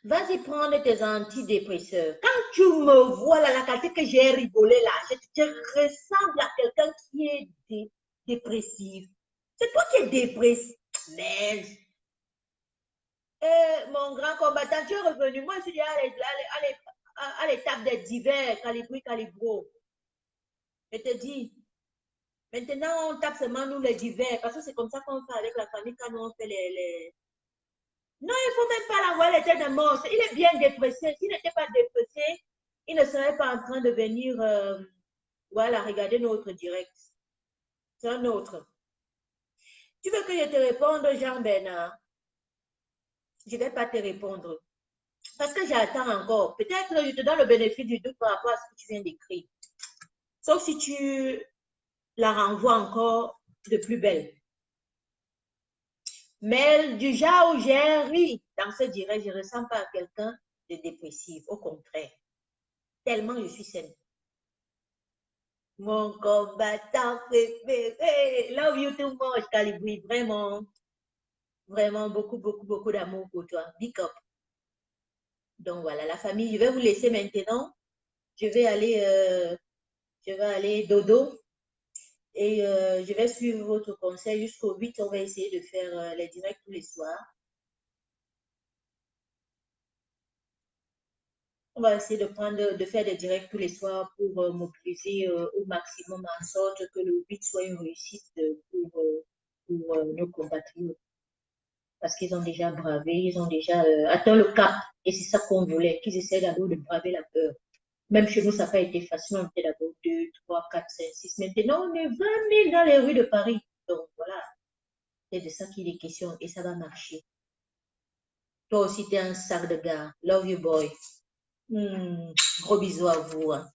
vas-y prendre tes antidépresseurs. Quand tu me vois là, la qualité que j'ai rigolé là, je ressemble à quelqu'un qui est dépressif. C'est toi qui es dépressif. Mais mon grand combattant, tu es revenu. Moi, je suis dit à l'étape des divers, calibro. Je te dis, maintenant, on tape seulement nous les divers, parce que c'est comme ça qu'on fait avec la famille quand nous on fait les... Non, il ne faut même pas l'envoyer les têtes de mort. Il est bien dépressé. S'il n'était pas dépressé, il ne serait pas en train de venir voilà, regarder notre direct. C'est un autre. Tu veux que je te réponde, Jean-Bernard? Je ne vais pas te répondre. Parce que j'attends encore. Peut-être que je te donne le bénéfice du doute par rapport à ce que tu viens d'écrire. Sauf si tu la renvoies encore de plus belle. Mais du genre où j'ai ri dans ce direct, je ne ressens pas quelqu'un de dépressif. Au contraire. Tellement je suis saine. Mon combattant préféré. Love you too much, Calibri. Vraiment, vraiment beaucoup, beaucoup, beaucoup d'amour pour toi. Big up. Donc voilà, la famille, je vais vous laisser maintenant. Je vais aller dodo. Et je vais suivre votre conseil jusqu'au 8. On va essayer de faire les directs tous les soirs. On va essayer de faire des directs tous les soirs pour mobiliser au maximum en sorte que le 8 soit une réussite pour nos compatriotes. Parce qu'ils ont déjà bravé, ils ont déjà atteint le cap. Et c'est ça qu'on voulait, qu'ils essaient d'abord de braver la peur. Même chez nous, ça n'a pas été facile. On était d'abord 2, 3, 4, 5, 6. Maintenant, on est 20 000 dans les rues de Paris. Donc voilà, c'est de ça qu'il est question et ça va marcher. Toi aussi, tu es un sac de gars. Love you, boy. Gros bisous à vous. Hein.